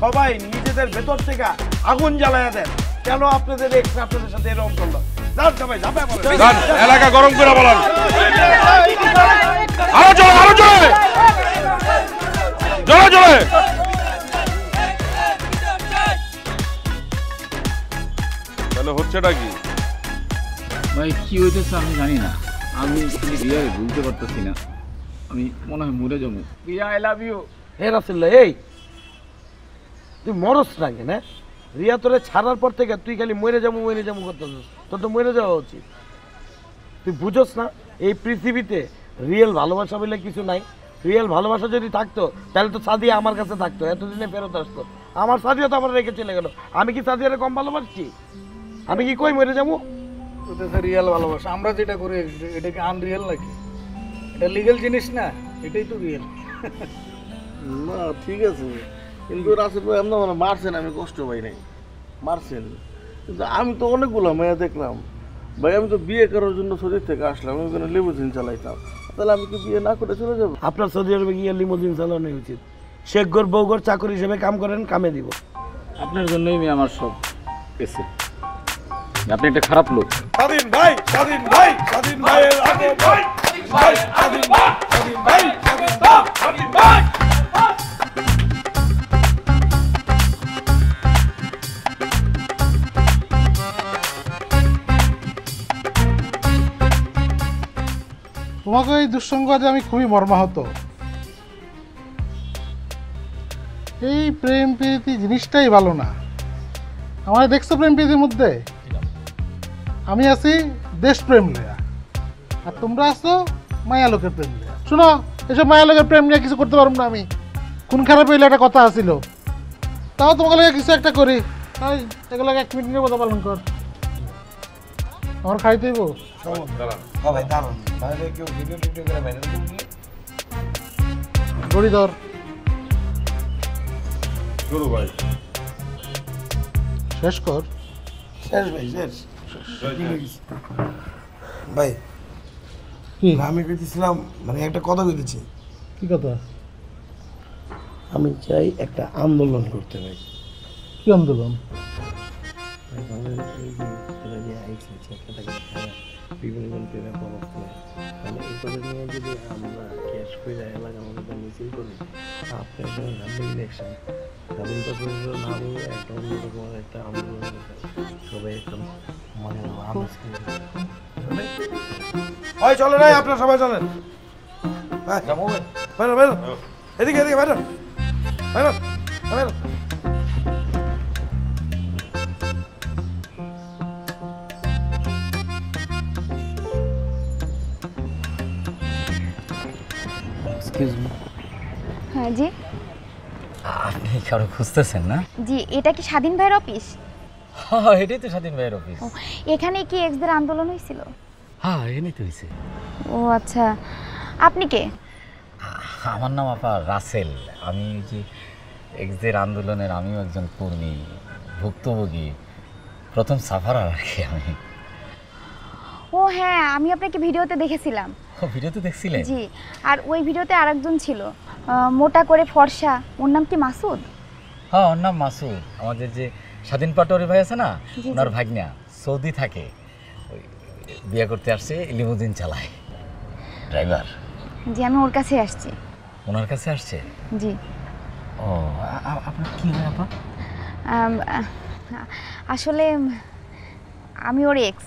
সবাই নিজেদের ভেতর থেকে আগুন জ্বালায়া দেন। কেন আপনাদের এক্স আপনাদের সাথে এরকম করলো? যান সবাই ঝাঁপায় পড়েন, এলাকা গরম করে বলেন। আরো জোরে, আরো জোরে, জোরে জোরে। তাহলে হচ্ছেটা কি ভাই? কি হইতেছে আমি জানি না, আমি রিয়াকে ভুলতে পারতেছি না। আমি মনে হয় মরে যাবো। Riya I love you. Hey রাসেল্লা, এই তুই মরস না কেন? রিয়া তোরে ছাড়ার পর থেকে তুই খালি মরে যাবো করতেছিস। তোর তো মরে যাওয়া উচিত। তুই বুঝোস না এই পৃথিবীতে রিয়েল ভালোবাসা বলে কিছু নাই। রিয়েল ভালোবাসা যদি থাকতো তাহলে তো সাদিয়া আমার কাছে থাকতো, এতদিনে ফেরত আসতো। আমার সাদিয়া তো আমার রেখে চলে গেল। আমি কি সাদিয়ারে কম ভালোবাসছি? আমি কি কই মরে যাবো? ওটা রিয়েল ভালোবাসা। আমরা যেটা করি এটা কি আনরিয়েল নাকি? এটা লিগ্যাল জিনিস না, এটাই তো রিয়েল। না ঠিক আছে, কিন্তু রাসেল ভাই আপনার মানে মারছেন, আমি কষ্ট পাই নাই, মারছেন। কিন্তু আমি তো অনেকগুলো মেয়ে দেখলাম ভাই। আমি তো বিয়ে করার জন্য সৌদি থেকে আসলাম, আমি ওখানে লিমুজিন চালাইতাম, তাহলে আমি কি বিয়ে না করে চলে যাবো? আপনার সৌদি আরবে গিয়ে লিমুজিন চালানো উচিত। শেখগর বউগর চাকরি হিসেবে কাম করেন, কামে দিব। আপনার জন্যই আমি আমার সব পেয়েছি। আপনি একটা খারাপ লোক। স্বাধীন ভাই, স্বাধীন ভাই, স্বাধীন ভাইয়ের আগে ভাই, ভাই স্বাধীন ভাই, স্বাধীন ভাই, স্বাধীন ভাই, স্বাধীন ভাই। তোমাকে এই দুঃসংবাদে আমি খুবই মর্মাহত। এই প্রেম প্রীতি জিনিসটাই ভালো না। আমার দেখছো প্রেম প্রীতির মধ্যে? আমি আছি দেশপ্রেম লিয়া, আর তোমরা আছো মায়া লোকের প্রেম লিয়া। শোনো, এসব মায়া লোকের প্রেম নিয়ে কিছু করতে পারবো না আমি। খুন খারাপ হইলে একটা কথা আসিল, তাও তোমাকে লাগে কিছু একটা করি। তাই এগুলো 1 মিনিট নিয়ে কথা পালন কর। আমার খাইতেইব গড়ি ধর শেষ কর। শেষ ভাই, শেষ ভাই। আমি কইতেছিলাম, মানে একটা কথা কইতেছি। কি কথা? আমি চাই একটা আন্দোলন করতে ভাই। কি আন্দোলন? বিভিন্ন প্রেমে পড়ছে, মানে এই কথা নিয়ে যদি আমরা ক্যাশ করে এলাকার মধ্যে মিছিল করি, আপনার সামনে ইলেকশন স্বাধীন পত্র না বলে একটা অন্যরকম একটা আন্দোলন সবাই একদম মনে হয়। চলে নাই আপনার সবাই চলেন, বেরো বেরো এদিকে এদিকে বেরো বেরো বেরো। হ্যাঁ জি আপনি কারো খুঁজতেছেন না? জি, এটা কি স্বাধীন ভাইয়ের অফিস? হ্যাঁ, এটাই তো স্বাধীন ভাইয়ের অফিস। এখানে কি এক্সদের আন্দোলন হয়েছিল? হ্যাঁ, এখানেই তো হয়েছে। ও আচ্ছা, আপনি কে? আমার নাম আপা রাসেল। আমি যে এক্সদের আন্দোলনের আমিও একজন কর্মী, ভুক্তভোগী, প্রথম সাফারার আর কি আমি। ও হ্যাঁ, আমি আপনাকে ভিডিওতে দেখেছিলাম। ও, ভিডিওতে দেখছিলেন? জি, আর ওই ভিডিওতে আরেকজন ছিল, মোটা করে ফর্সা, ওর নাম কি মাসুদ? হ্যাঁ, ওর নাম মাসুদ। আমাদের যে স্বাধীন পাটোয়ারি ভাই আছে না, জি, ওনার জি। ভাগ্না সৌদি থাকে, ওই বিয়ে করতে আসছে, লিমুজিন চালায়, ড্রাইভার। জি, আমি ওর কাছে আসছি। ওনার কাছে আসছে? জি। ও, আপনার কি হয় আপা? আসলে আমি ওর এক্স।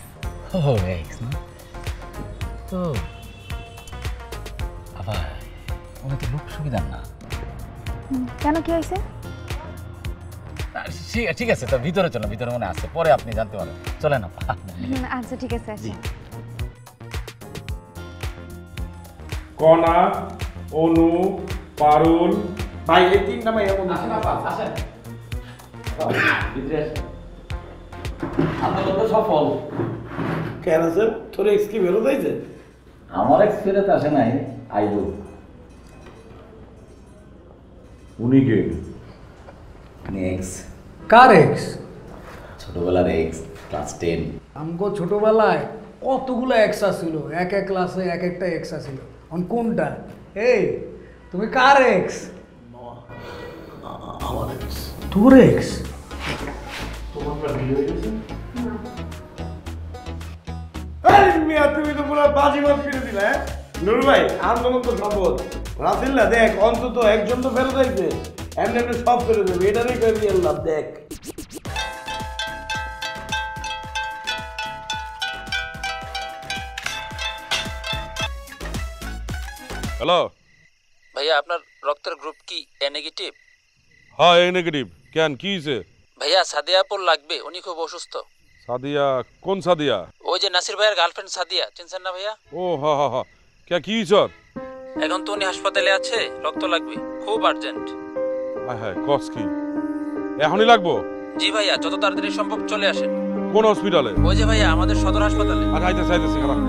ও, এক্স না? তো আপা, উনি তো লোক সুবিধার না। কেন, কি হয়েছে? ঠিক আছে, তো ভিতরে চলো, ভিতরে মনে আছে, পরে আপনি জানতে পারেন। চলেন আপা। আচ্ছা ঠিক আছে, আসি। কণা, অনু, পারুল, ভাই এই তিনটা ভাই এমন আসেন আপা, আসেন ভিতরে আসেন। আন্দোলন তো সফল। কেন স্যার, তোর এক্স কি বেরো যাইছে? আমার এক্সপিরিয়েন্স আসে নাই, আইলো। উনি কে? এক্স। কার এক্স? ছোটবেলার এক্স, ক্লাস 10। আমগো ছোটবেলায় কতগুলো এক্স আছিল, এক এক ক্লাসে এক একটা এক্স আছিল। কোনটা? এই তুমি কার এক্স? আমার এক্স। তোর এক্স? তোমার ভিডিও হয়েছে? আরে মিয়া, তুমি তো পুরো বাজিমাত করে দিলা। হ্যাঁ নুর ভাই, আন্দোলন তো সফল। রাসেল্লা দেখ, অন্তত একজন তো ফেরত আইছে, এমনি এমনি সব ফেরত দেবে, এটা নেই করে দিয়ে লাভ। দেখ হ্যালো ভাইয়া, আপনার রক্তের গ্রুপ কি এ নেগেটিভ? হ্যাঁ, এ নেগেটিভ। কেন, কি হয়েছে? ভাইয়া, সাদিয়া আপুর লাগবে, উনি খুব অসুস্থ। সাদিয়া? কোন সাদিয়া? ওই যে নাসির ভাইয়ের গার্লফ্রেন্ড সাদিয়া, চিনছেন না ভাইয়া? ও হ্যাঁ হ্যাঁ হ্যাঁ। কে, কি হয়েছে? এখন তো উনি হাসপাতালে আছে, রক্ত লাগবে, খুব আর্জেন্ট। হ্যাঁ হ্যাঁ, কস কি এখনই লাগবো? জি ভাইয়া, যত তাড়াতাড়ি সম্ভব চলে আসেন। কোন হসপিটালে? ওই যে ভাইয়া, আমাদের সদর হাসপাতালে। আচ্ছা, আইতেছে আইতেছে, খারাপ।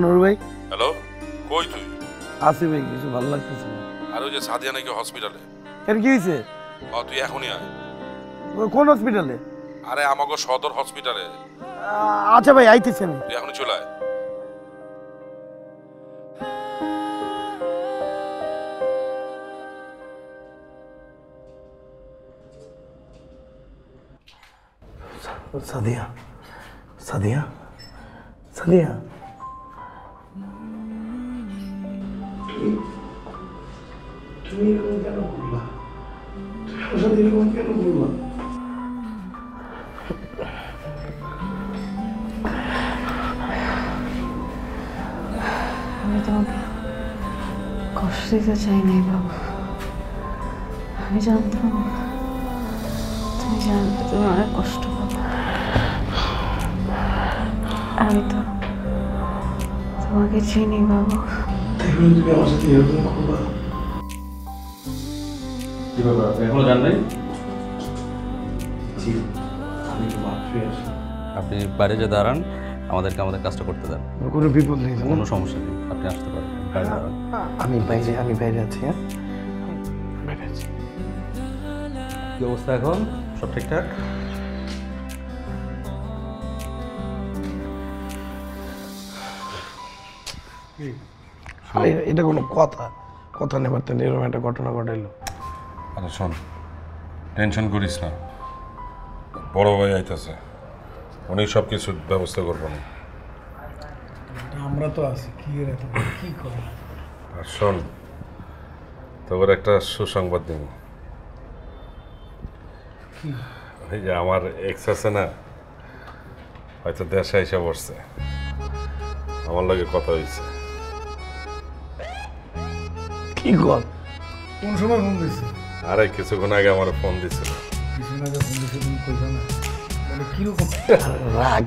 নুর ভাই। হ্যালো, কই তুই? আসি ভাই, কিছু ভালো লাগতেছে না। আর ওই যে সাদিয়া নাকি হসপিটালে। কেন, কি হয়েছে? তুই এখনই আয়। কোন হসপিটালে? আরে আমাকে সদর হসপিটালে। আচ্ছা ভাই, আইতেছি আমি। তুই এখনই চলে আয়। সাদিয়া, সাদিয়া, সাদিয়া, তুমি এরকম কেন করলা? তুমি আমার সাথে এরকম কেন করলা? আমি তোমাকে কষ্ট দিতে চাই নাই বাবা। আমি জানতাম তুমি জানতে তুমি অনেক কষ্ট পাবে। আমি তো তোমাকে চিনি বাবা। তুমি আমার সাথে এরকম করবা? কি ব্যাপার, এখনো জান নাই? জি, আমি তো মাত্রই আসি। আপনি বাইরে যে দাঁড়ান, আমাদেরকে আমাদের কাজটা করতে দেন। কোনো বিপদ নেই, কোনো সমস্যা নেই, আপনি আসতে পারেন, বাইরে দাঁড়ান। আমি বাইরে আছি। হ্যাঁ, বাইরে আছি। কি অবস্থা এখন? সব ঠিকঠাক? এটা কোনো কথা নেবার তো এরকম একটা ঘটনা ঘটাইলো। আরে শোন, টেনশন করিস না, বড় ভাই আইতেছে, উনি সব কিছুর ব্যবস্থা করবো না। আমরা তো আছি, কি করে? আর শোন, তোর একটা সুসংবাদ দেব। ওই যে আমার এক্স আছে না, হয়তো দেশে এসে বসছে, আমার লগে কথা হয়েছে। কি কর? কোন সময় ফোন দিছে? আরে কিছুক্ষণ আগে আমার ফোন দিছিল। কিছুক্ষণ আগে ফোন দিছে, তুমি কইছো না? মানে কিরকম রাগ?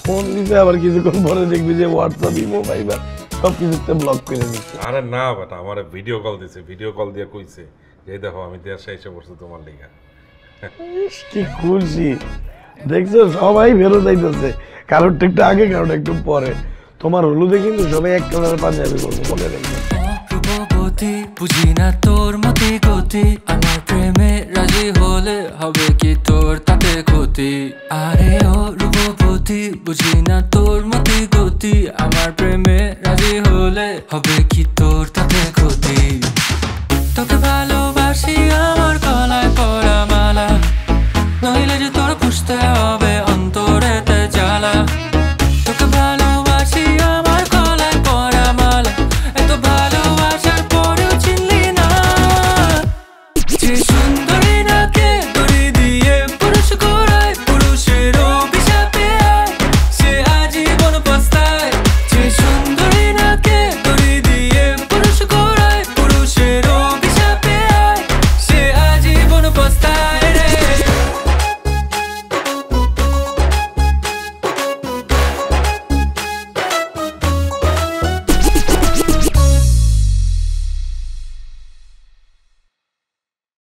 ফোন দিতে আবার কিছুক্ষণ পরে দেখবি যে হোয়াটসঅ্যাপ, ইমো, ভাইবার সব কিছুতে ব্লক করে দিচ্ছে। আরে না বেটা, আমার ভিডিও কল দিছে, ভিডিও কল দিয়ে কইছে যে দেখো আমি দেশে এসে বসছি তোমার লিগা। কি খুশি দেখছো, সবাই ফেরত যাইতেছে, কারোর একটু আগে কারোর একটু পরে। তোমার হলুদে কিন্তু সবাই এক কালারের পাঞ্জাবি করবো, মনে রাখবে। বুঝি না তোর মতে গতি, আমার প্রেমে রাজি হলে হবে কি তোর তাতে ক্ষতি। আরে ও রূপবতী, বুঝি না তোর মতে গতি, আমার প্রেমে রাজি হলে হবে কি